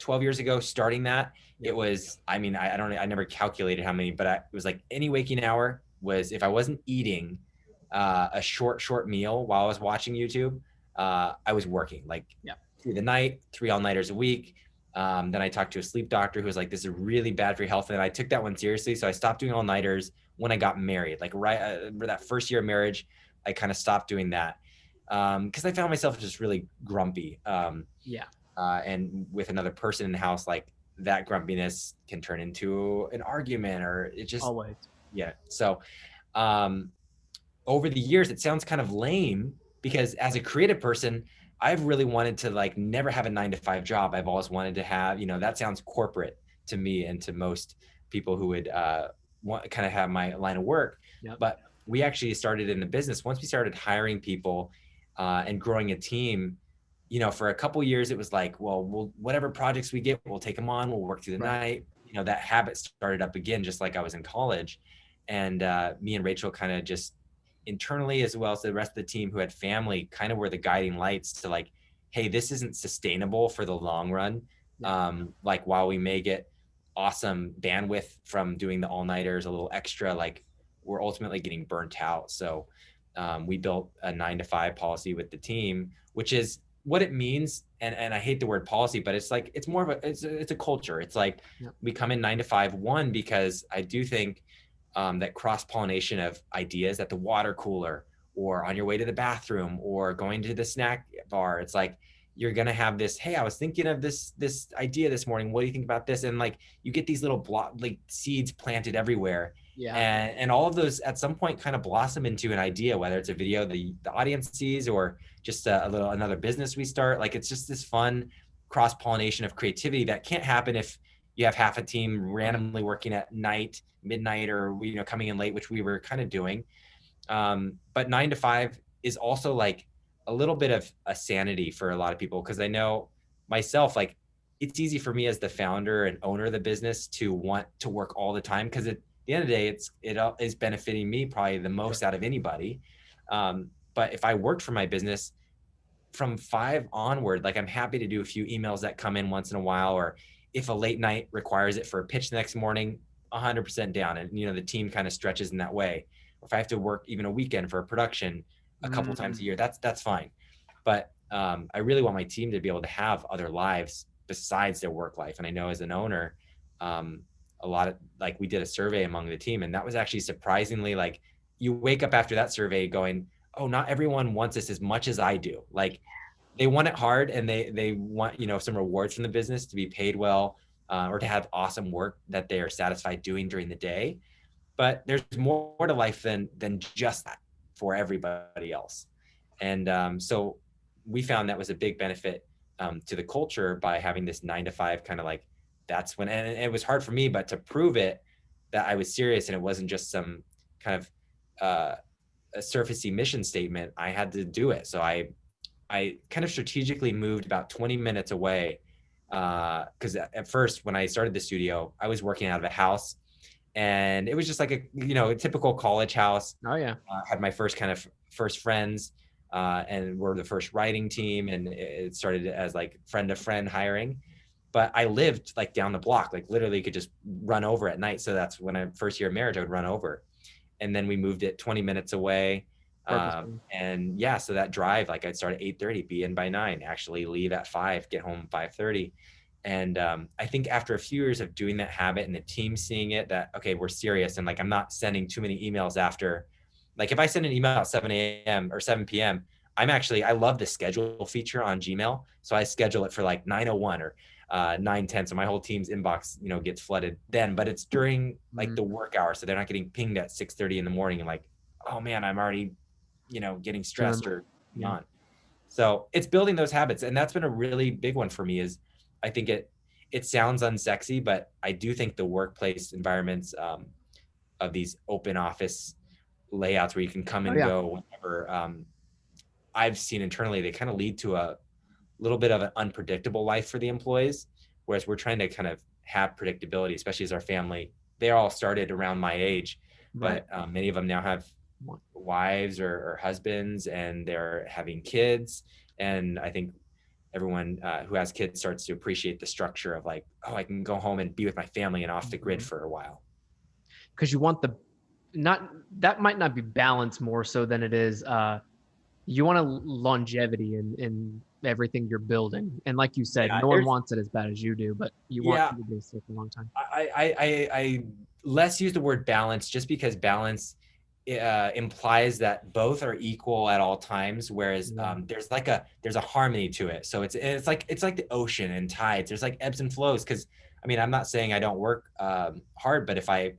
12 years ago, starting that, it was, I never calculated how many, but it was like any waking hour was, if I wasn't eating a short meal while I was watching YouTube, I was working through the night, 3 all-nighters a week. Then I talked to a sleep doctor who was like, this is really bad for your health. And I took that one seriously. So I stopped doing all-nighters when I got married. Like that first year of marriage, I kind of stopped doing that. Because I found myself just really grumpy. And with another person in the house, like, that grumpiness can turn into an argument, or it just always. Yeah. So over the years, it sounds kind of lame, because as a creative person, I've really wanted to never have a 9-to-5 job. I've always wanted to have, that sounds corporate to me and to most people who would kind of have my line of work. Yep. But we actually started in the business. Once we started hiring people and growing a team, for a couple of years, it was like, well, whatever projects we get, we'll take them on. We'll work through the night. That habit started up again, just like I was in college. And me and Rachel kind of just internally, as well as the rest of the team who had family, kind of were the guiding lights to like, hey, this isn't sustainable for the long run. While we may get awesome bandwidth from doing the all-nighters, a little extra, we're ultimately getting burnt out. So we built a 9-to-5 policy with the team, which is what it means, and I hate the word policy, but it's like, it's more of a, it's a culture. It's like, Yep. we come in 9 to 5, one, because I do think that cross-pollination of ideas at the water cooler, or on your way to the bathroom, or going to the snack bar, it's like, you're going to have this, hey, I was thinking of this idea this morning, what do you think about this? And like, you get these little like seeds planted everywhere, Yeah. and all of those at some point kind of blossom into an idea, whether it's a video the audience sees, or just a little another business we start. Like, it's just this fun cross-pollination of creativity that can't happen if you have half a team randomly working at night, midnight, or coming in late, which we were kind of doing. But 9 to 5 is also like a little bit of a sanity for a lot of people, because I know myself, like, it's easy for me as the founder and owner of the business to want to work all the time, because at the end of the day, it is benefiting me probably the most out of anybody. But if I worked for my business from 5 onward, like, I'm happy to do a few emails that come in once in a while, or if a late night requires it for a pitch the next morning, 100% down. And the team kind of stretches in that way. Or if I have to work even a weekend for a production a couple times a year, that's fine. But I really want my team to be able to have other lives besides their work life. And I know as an owner, a lot of, like, we did a survey among the team, and that was actually surprisingly, like, you wake up after that survey going, oh, not everyone wants this as much as I do. Like, they want it hard, and they want, some rewards from the business, to be paid well, or to have awesome work that they are satisfied doing during the day. But there's more to life than just that for everybody else. And so we found that was a big benefit to the culture by having this 9 to 5 kind of, like, that's when, and it was hard for me, but to prove it that I was serious and it wasn't just some kind of a surfacey mission statement, I had to do it. So I kind of strategically moved about 20 minutes away, because at first, when I started the studio, I was working out of a house, and it was just like a typical college house. Oh yeah. Had my first friends, and we're the first writing team, and it started as like friend to friend hiring. But I lived like down the block, like literally could just run over at night. So that's when first year of marriage, I would run over. And then we moved it 20 minutes away. And yeah, so that drive, like, I'd start at 8:30, be in by 9, actually leave at 5, get home 5:30. And I think after a few years of doing that habit and the team seeing it, that, okay, we're serious. And like, I'm not sending too many emails after, like, if I send an email at 7 a.m. or 7 p.m., I love the schedule feature on Gmail. So I schedule it for like 9:01 or 9:10. So my whole team's inbox, gets flooded then, but it's during like the work hour. So they're not getting pinged at 6:30 in the morning and like, oh man, I'm already, getting stressed or beyond. So it's building those habits. And that's been a really big one for me. Is I think it sounds unsexy, but I do think the workplace environments of these open office layouts where you can come and go whenever, I've seen internally, they kind of lead to a little bit of an unpredictable life for the employees, whereas we're trying to kind of have predictability, especially as our family. They all started around my age, but many of them now have wives or husbands, and they're having kids. And I think everyone who has kids starts to appreciate the structure of like, oh, I can go home and be with my family and off the grid for a while. Because you want that might not be balance more so than it is, you want a longevity in everything you're building. And like you said, no one wants it as bad as you do, but you want it to be for a long time. I less use the word balance, just because balance implies that both are equal at all times, whereas there's a harmony to it. So it's like the ocean and tides. There's like ebbs and flows, because I mean, I'm not saying I don't work hard, but if I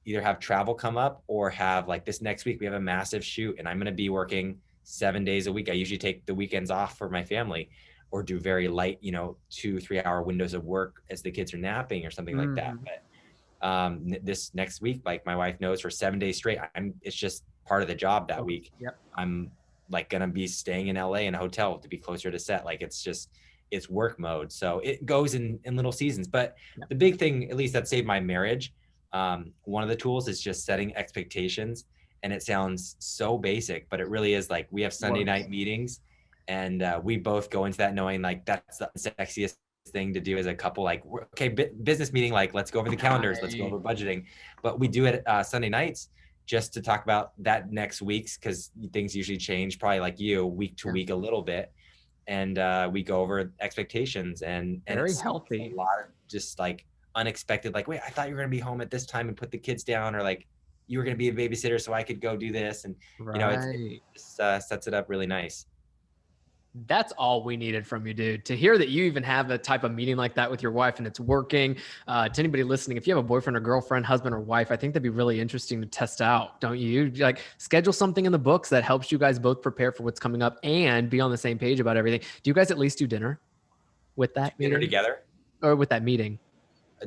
either have travel come up, or have, like, this next week we have a massive shoot and I'm going to be working 7 days a week. I usually take the weekends off for my family, or do very light, 2-3 hour windows of work as the kids are napping or something like that. But this next week, like, my wife knows, for 7 days straight, it's just part of the job that week. I'm like going to be staying in LA in a hotel to be closer to set. Like, it's work mode. So it goes in little seasons. But the big thing, at least that saved my marriage, one of the tools is just setting expectations. And it sounds so basic, but it really is. Like, we have Sunday night meetings, and we both go into that knowing, like, that's the sexiest thing to do as a couple. Like, okay, business meeting, like, let's go over the calendars, let's go over budgeting. But we do it Sunday nights just to talk about that next week's, because things usually change, probably like you, week to week a little bit. we go over expectations, and Very it's a healthy. lot of just like unexpected, like, wait, I thought you were going to be home at this time and put the kids down, or like you were going to be a babysitter so I could go do this. And, it Right. just sets it up really nice. That's all we needed from you, dude. To hear that you even have a type of meeting like that with your wife and it's working. To anybody listening, if you have a boyfriend or girlfriend, husband or wife, I think that'd be really interesting to test out, don't you? Like schedule something in the books that helps you guys both prepare for what's coming up and be on the same page about everything. Do you guys at least do dinner with that Dinner meeting together? or with that meeting?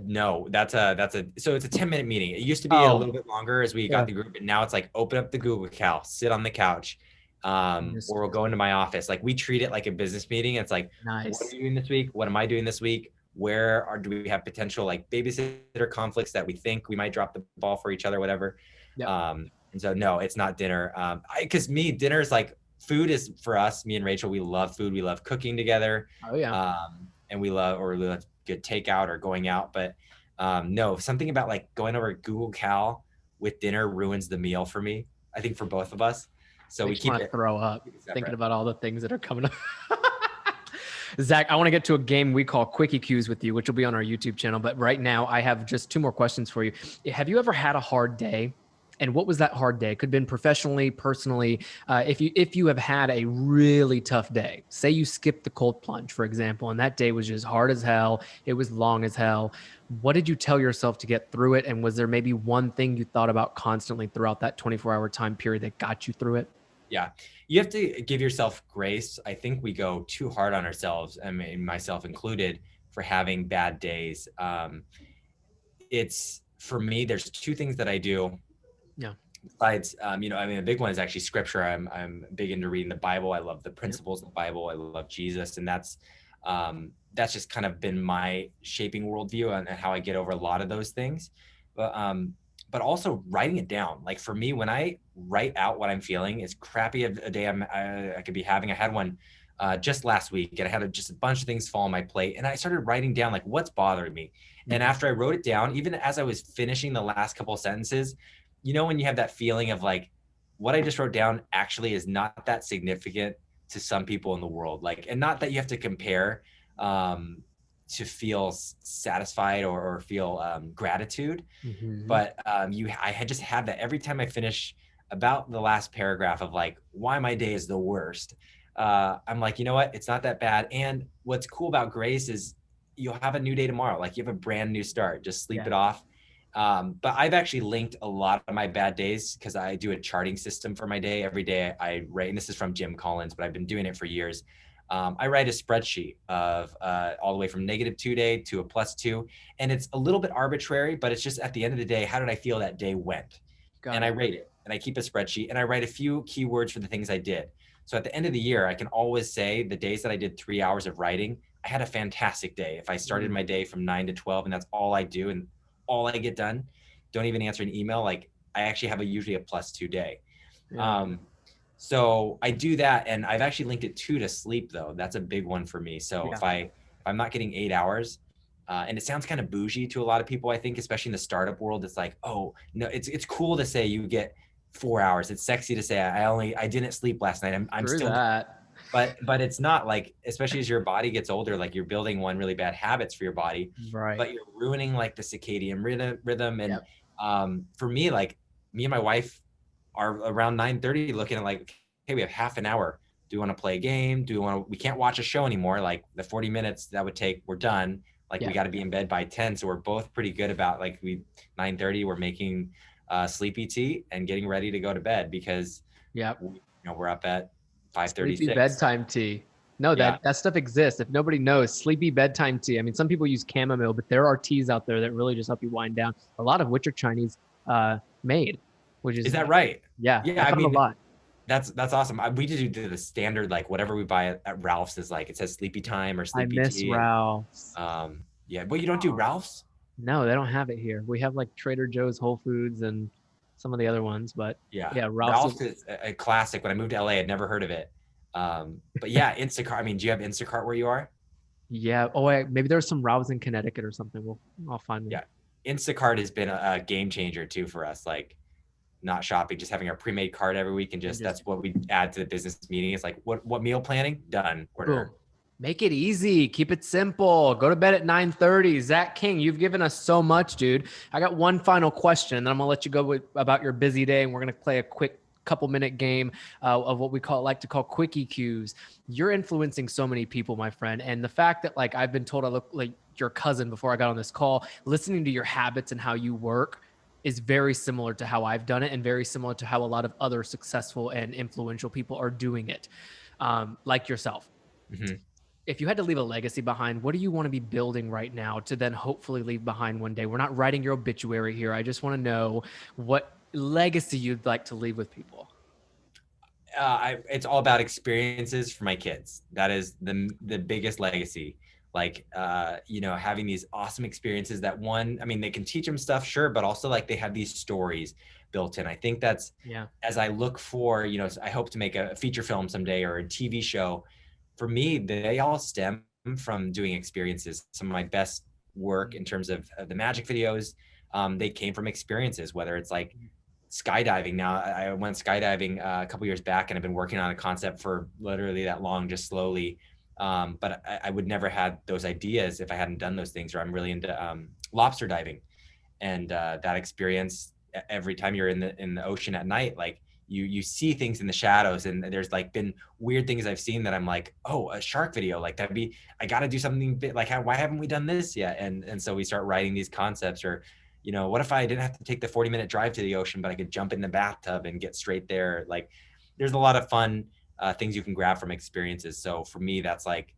No, so it's a 10-minute meeting. It used to be a Oh, little bit longer as we got yeah. the group, and now it's like open up the Google Cal, sit on the couch, or we'll go into my office. Like we treat it like a business meeting. It's like, what are Nice. you doing this week? What am I doing this week? Do we have potential like babysitter conflicts that we think we might drop the ball for each other, whatever. Yep. And so no, it's not dinner. Because dinner is like, food is for us, me and Rachel, we love food. We love cooking together. Oh yeah. And we love good takeout or going out. But no, something about like going over Google Cal with dinner ruins the meal for me. I think for both of us. So Makes we you keep want to it throw up separate. thinking about all the things that are coming up. Zach, I want to get to a game we call Quickie Cues with you, which will be on our YouTube channel. But right now, I have just 2 more questions for you. Have you ever had a hard day? And what was that hard day? Could have been professionally, personally. If you have had a really tough day, say you skipped the cold plunge, for example, and that day was just hard as hell. It was long as hell. What did you tell yourself to get through it? And was there maybe one thing you thought about constantly throughout that 24-hour time period that got you through it? Yeah. You have to give yourself grace. I think we go too hard on ourselves, I mean, myself included, for having bad days. It's for me, there's 2 things that I do. Yeah. Besides, the big one is actually scripture. I'm big into reading the Bible. I love the principles of the Bible. I love Jesus. And that's just kind of been my shaping worldview and how I get over a lot of those things. But also writing it down. Like for me, when I write out what I'm feeling, as crappy a day I could be having. I had one just last week, and I had just a bunch of things fall on my plate, and I started writing down like what's bothering me. And after I wrote it down, even as I was finishing the last couple of sentences, when you have that feeling of like, what I just wrote down actually is not that significant to some people in the world. Like, and not that you have to compare to feel satisfied or feel gratitude. But I had just had that every time I finish about the last paragraph of like why my day is the worst. I'm like, you know what? It's not that bad. And what's cool about grace is you'll have a new day tomorrow. Like you have a brand new start. Just sleep it off. But I've actually linked a lot of my bad days because I do a charting system for my day. Every day I write, and this is from Jim Collins, but I've been doing it for years. I write a spreadsheet of all the way from -2 day to a +2. And it's a little bit arbitrary, but it's just at the end of the day, how did I feel that day went? I rate it, and I keep a spreadsheet, and I write a few keywords for the things I did. So at the end of the year, I can always say the days that I did 3 hours of writing, I had a fantastic day. If I started my day from 9 to 12 and that's all I do and all I get done, don't even answer an email, like I actually have usually a +2 day. So I do that, and I've actually linked it to sleep though. That's a big one for me. So if I'm not getting 8 hours, and it sounds kind of bougie to a lot of people, I think, especially in the startup world, it's like, oh no, it's cool to say you get 4 hours. It's sexy to say I didn't sleep last night. I'm still that. But it's not, like, especially as your body gets older, like you're building one really bad habits for your body, Right. but you're ruining like the circadian rhythm. And for me, like me and my wife are around 9:30 looking at like, hey, we have half an hour. Do we want to play a game? We can't watch a show anymore. Like the 40 minutes that would take, we're done. Like we got to be in bed by 10. So we're both pretty good about like 9:30, we're making sleepy tea and getting ready to go to bed because we're up at 5:36. Sleepy bedtime tea. No, that stuff exists. If nobody knows, sleepy bedtime tea. I mean, some people use chamomile, but there are teas out there that really just help you wind down. A lot of which are Chinese made, which is that right? Yeah, I mean, a lot. That's awesome. We just do the standard, like whatever we buy at Ralph's is like, it says sleepy time or sleepy tea. I miss Ralph's. But you don't do Ralph's? No, they don't have it here. We have like Trader Joe's, Whole Foods, and some of the other ones, but Ralph's is a classic. When I moved to LA, I'd never heard of it. But yeah, Instacart. I mean, do you have Instacart where you are? Yeah. Oh, maybe there's some Ralph's in Connecticut or something. I'll find them. Yeah, Instacart has been a game changer too for us. Like, not shopping, just having our pre-made card every week, and And just just that's what we add to the business meeting. It's like, what meal planning? Done. boom. Order. Make it easy. Keep it simple. Go to bed at 9:30. Zach King, you've given us so much, dude. I got one final question, and then I'm gonna let you go about your busy day, and we're gonna play a quick couple-minute game of what we like to call quickie cues. You're influencing so many people, my friend, and the fact that like I've been told I look like your cousin before I got on this call, listening to your habits and how you work is very similar to how I've done it, and very similar to how a lot of other successful and influential people are doing it, like yourself. Mm-hmm. If you had to leave a legacy behind, what do you want to be building right now to then hopefully leave behind one day? We're not writing your obituary here. I just want to know what legacy you'd like to leave with people. It's all about experiences for my kids. That is the biggest legacy. Like, having these awesome experiences that one, I mean, they can teach them stuff, sure, but also like they have these stories built in. I think that's, Yeah. as I look for, I hope to make a feature film someday or a TV show. For me, they all stem from doing experiences. Some of my best work in terms of the magic videos, they came from experiences, whether it's like skydiving. Now I went skydiving a couple years back, and I've been working on a concept for literally that long, just slowly. But I would never had those ideas if I hadn't done those things. Or I'm really into lobster diving, and that experience. Every time you're in the ocean at night, like you see things in the shadows, and there's like been weird things I've seen that I'm like, oh, a shark video, like that'd be, I got to do something big, like why haven't we done this yet? And so we start writing these concepts. Or what if I didn't have to take the 40-minute drive to the ocean, but I could jump in the bathtub and get straight there? Like, there's a lot of fun things you can grab from experiences. So for me, that's like,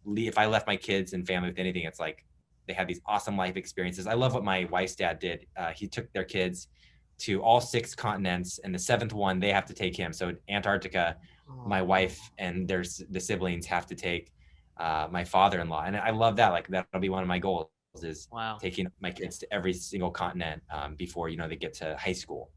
if I left my kids and family with anything, it's like they had these awesome life experiences. I love what my wife's dad did. He took their kids to all 6 continents, and the 7th one, they have to take him. So Antarctica, my wife and the siblings have to take my father-in-law. And I love that. Like, that'll be one of my goals, is Wow. taking my kids to every single continent before, they get to high school.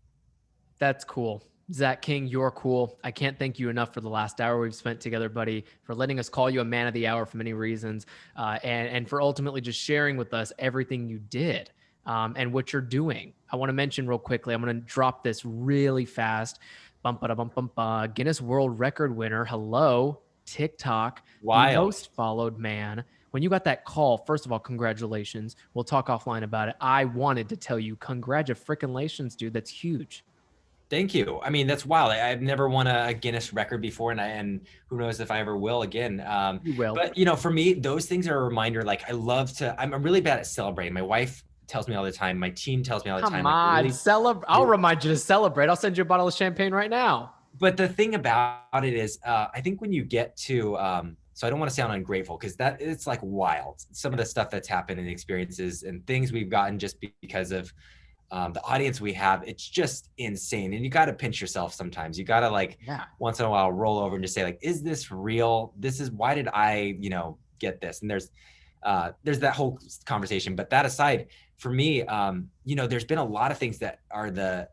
That's cool. Zach King, you're cool. I can't thank you enough for the last hour we've spent together, buddy, for letting us call you a man of the hour for many reasons, and for ultimately just sharing with us everything you did, and what you're doing. I want to mention real quickly, I'm going to drop this really fast. Bum, ba, bum, bum, bum. Guinness World Record winner. Hello, TikTok, the Wild. most followed man. When you got that call, first of all, congratulations. We'll talk offline about it. I wanted to tell you, congratulations, dude. That's huge. Thank you. I mean, that's wild. I've never won a Guinness record before, and who knows if I ever will again. You will. But for me, those things are a reminder. Like, I love to. I'm really bad at celebrating. My wife tells me all the time. My team tells me all the time. Come Like, on, really. celebrate. I'll remind you to celebrate. I'll send you a bottle of champagne right now. But the thing about it is, I think when you get to, so I don't want to sound ungrateful, because that it's like wild. Some of the stuff that's happened in experiences and things we've gotten just because of the audience we have. It's just insane. And you got to pinch yourself sometimes. You got to, like, once in a while, roll over and just say, like, is this real? Why did I, get this? And there's that whole conversation. But that aside, for me, there's been a lot of things that are the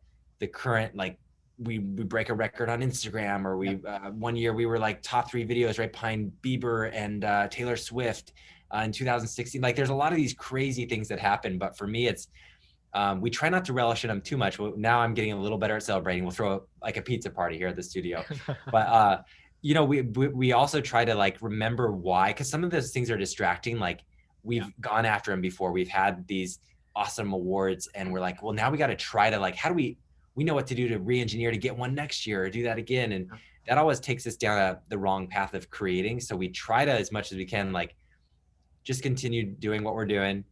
current, like, we break a record on Instagram, or we one year we were like top 3 videos right behind Bieber and Taylor Swift in 2016. Like, there's a lot of these crazy things that happen. But for me, it's we try not to relish in them too much. Now I'm getting a little better at celebrating. We'll throw like a pizza party here at the studio. But we also try to, like, remember why, because some of those things are distracting. Like, we've gone after them before. We've had these awesome awards, and we're like, well, now we got to try to, like, how do we know what to do to re-engineer to get one next year, or do that again. And that always takes us down the wrong path of creating. So we try to, as much as we can, like, just continue doing what we're doing,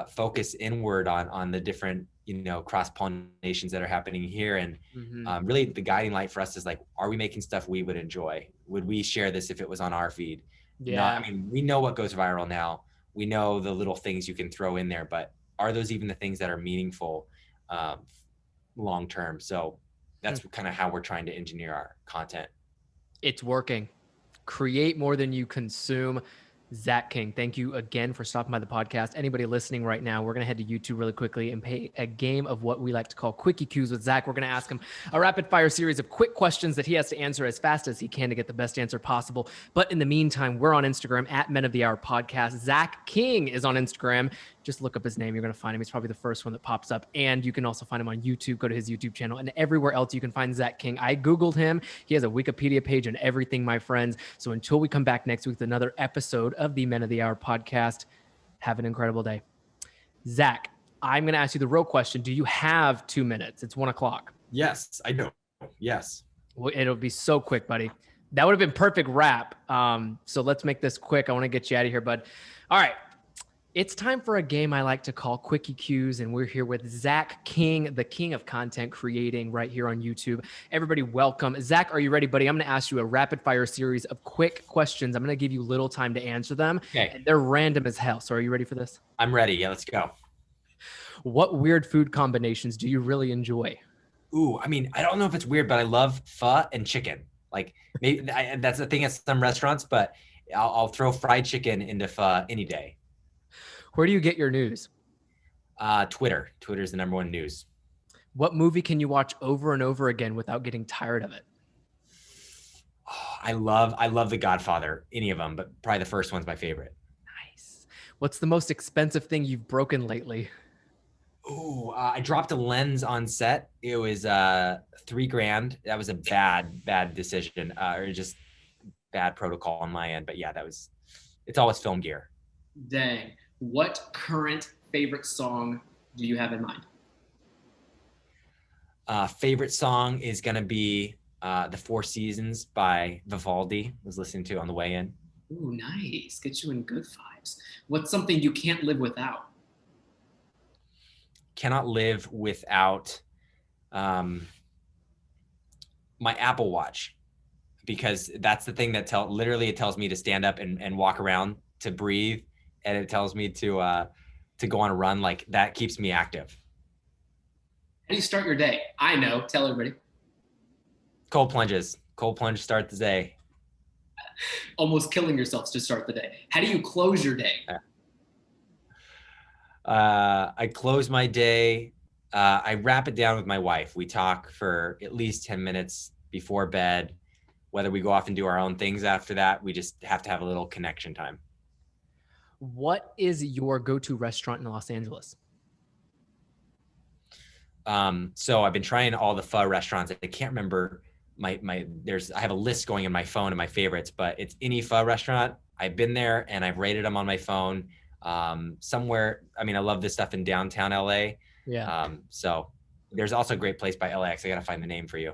focus inward on the different, cross-pollinations that are happening here. And really the guiding light for us is, like, are we making stuff we would enjoy? Would we share this if it was on our feed? I mean, we know what goes viral now. We know the little things you can throw in there, but are those even the things that are meaningful long term? So that's kind of how we're trying to engineer our content. It's working. Create more than you consume. Zach King, thank you again for stopping by the podcast. Anybody listening right now, we're going to head to YouTube really quickly and play a game of what we like to call Quickie Cues with Zach. We're going to ask him a rapid fire series of quick questions that he has to answer as fast as he can to get the best answer possible. But in the meantime, we're on Instagram at Men of the Hour Podcast. Zach King is on Instagram. Just look up his name. You're going to find him. He's probably the first one that pops up. And you can also find him on YouTube. Go to his YouTube channel and everywhere else you can find Zach King. I Googled him. He has a Wikipedia page and everything, my friends. So until we come back next week with another episode of the Men of the Hour podcast, have an incredible day. Zach, I'm going to ask you the real question. Do you have 2 minutes? It's 1 o'clock. Yes, I know. Yes. Well, it'll be so quick, buddy. That would have been perfect wrap. So let's make this quick. I want to get you out of here, bud. All right. It's time for a game I like to call Quickie Cues, and we're here with Zach King, the king of content creating right here on YouTube. Everybody, welcome. Zach, are you ready, buddy? I'm going to ask you a rapid-fire series of quick questions. I'm going to give you little time to answer them, and they're random as hell. So are you ready for this? I'm ready. Yeah, let's go. What weird food combinations do you really enjoy? Ooh, I mean, I don't know if it's weird, but I love pho and chicken. Like, maybe that's the thing at some restaurants, but I'll throw fried chicken into pho any day. Where do you get your news? Twitter. Twitter is the #1 news. What movie can you watch over and over again without getting tired of it? Oh, I love The Godfather, any of them, but probably the first one's my favorite. Nice. What's the most expensive thing you've broken lately? Ooh, I dropped a lens on set. It was $3,000. That was a bad decision, or just bad protocol on my end. But yeah, it's always film gear. Dang. What current favorite song do you have in mind? Favorite song is going to be The Four Seasons by Vivaldi. Was listening to on the way in. Ooh, nice. Get you in good vibes. What's something you can't live without? Cannot live without my Apple Watch, because that's the thing that it tells me to stand up and walk around, to breathe. And it tells me to go on a run. Like, that keeps me active. How do you start your day? I know. Tell everybody. Cold plunges. Cold plunge start the day. Almost killing yourself to start the day. How do you close your day? I close my day. I wrap it down with my wife. We talk for at least 10 minutes before bed. Whether we go off and do our own things after that, we just have to have a little connection time. What is your go-to restaurant in Los Angeles? So I've been trying all the pho restaurants. I can't remember I have a list going in my phone of my favorites, but it's any pho restaurant. I've been there and I've rated them on my phone. Somewhere, I mean, I love this stuff in downtown LA. Yeah. So there's also a great place by LAX. I got to find the name for you.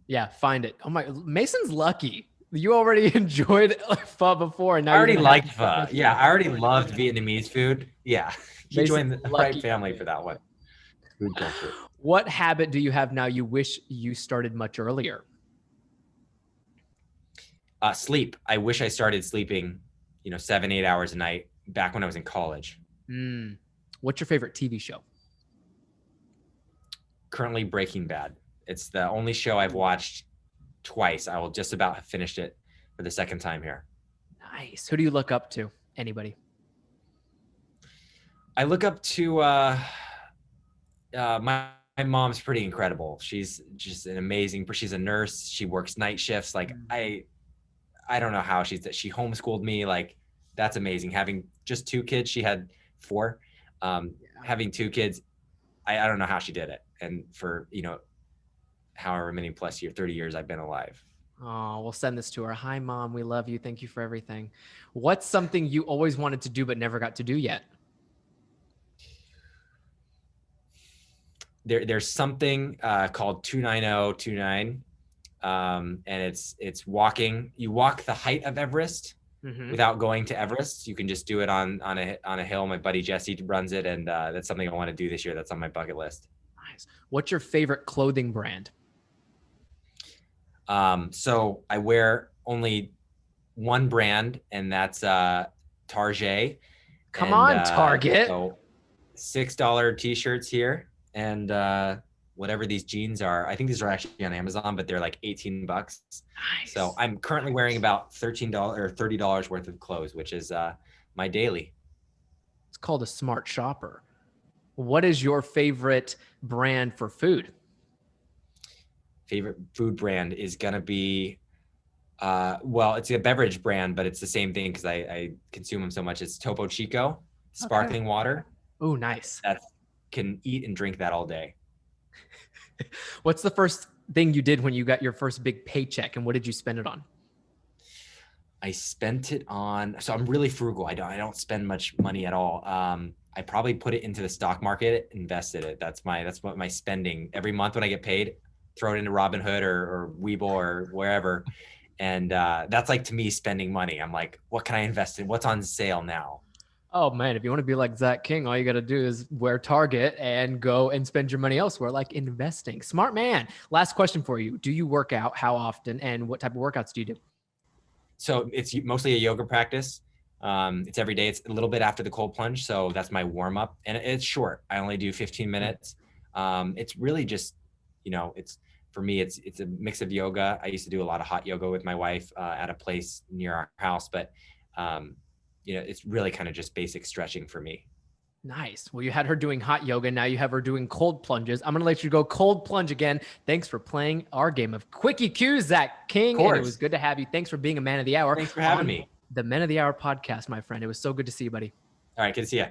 Yeah, find it. Oh my, Mason's lucky. You already enjoyed pho before, and now I already liked pho. Yeah, I already loved Vietnamese food. Yeah, you joined the right family for that one. Food culture. What habit do you have now you wish you started much earlier? Sleep. I wish I started sleeping, 7-8 hours a night back when I was in college. What's your favorite TV show? Currently, Breaking Bad. It's the only show I've watched twice. I will just about have finished it for the second time here. Nice. Who do you look up to? Anybody? I look up to my mom's pretty incredible. She's just she's a nurse. She works night shifts. Like, I don't know how she homeschooled me. Like, that's amazing. Having just 2 kids, she had 4. Having 2 kids, I don't know how she did it. And for, however many plus 30 years I've been alive. Oh, we'll send this to her. Hi, Mom. We love you. Thank you for everything. What's something you always wanted to do but never got to do yet? There's something called 29029, and it's walking. You walk the height of Everest without going to Everest. You can just do it on a hill. My buddy Jesse runs it, and that's something I want to do this year. That's on my bucket list. Nice. What's your favorite clothing brand? So I wear only one brand, and that's Target. Come on, Target. So $6 t-shirts here. And whatever these jeans are. I think these are actually on Amazon, but they're like $18. Nice. So I'm currently wearing about $13 or $30 worth of clothes, which is my daily. It's called a smart shopper. What is your favorite brand for food? Favorite food brand is gonna be well, it's a beverage brand, but it's the same thing because I consume them so much. It's Topo Chico sparkling water. Oh, nice. That can eat and drink that all day. What's the first thing you did when you got your first big paycheck, and what did you spend it on? I spent it on, so I'm really frugal. I don't spend much money at all. I probably put it into the stock market, invested it. That's what my spending every month when I get paid, throw it into Robinhood or Webull or wherever. And that's like, to me, spending money. I'm like, what can I invest in? What's on sale now? Oh man, if you want to be like Zach King, all you got to do is wear Target and go and spend your money elsewhere, like investing. Smart man. Last question for you. Do you work out? How often? And what type of workouts do you do? So it's mostly a yoga practice. It's every day. It's a little bit after the cold plunge. So that's my warm up, and it's short. I only do 15 minutes. It's really just, it's, for me, it's a mix of yoga. I used to do a lot of hot yoga with my wife at a place near our house, but it's really kind of just basic stretching for me. Nice. Well, you had her doing hot yoga. Now you have her doing cold plunges. I'm going to let you go cold plunge again. Thanks for playing our game of Quickie Q's, Zach King. And it was good to have you. Thanks for being a man of the hour. Thanks for having me. The Men of the Hour podcast, my friend. It was so good to see you, buddy. All right. Good to see you.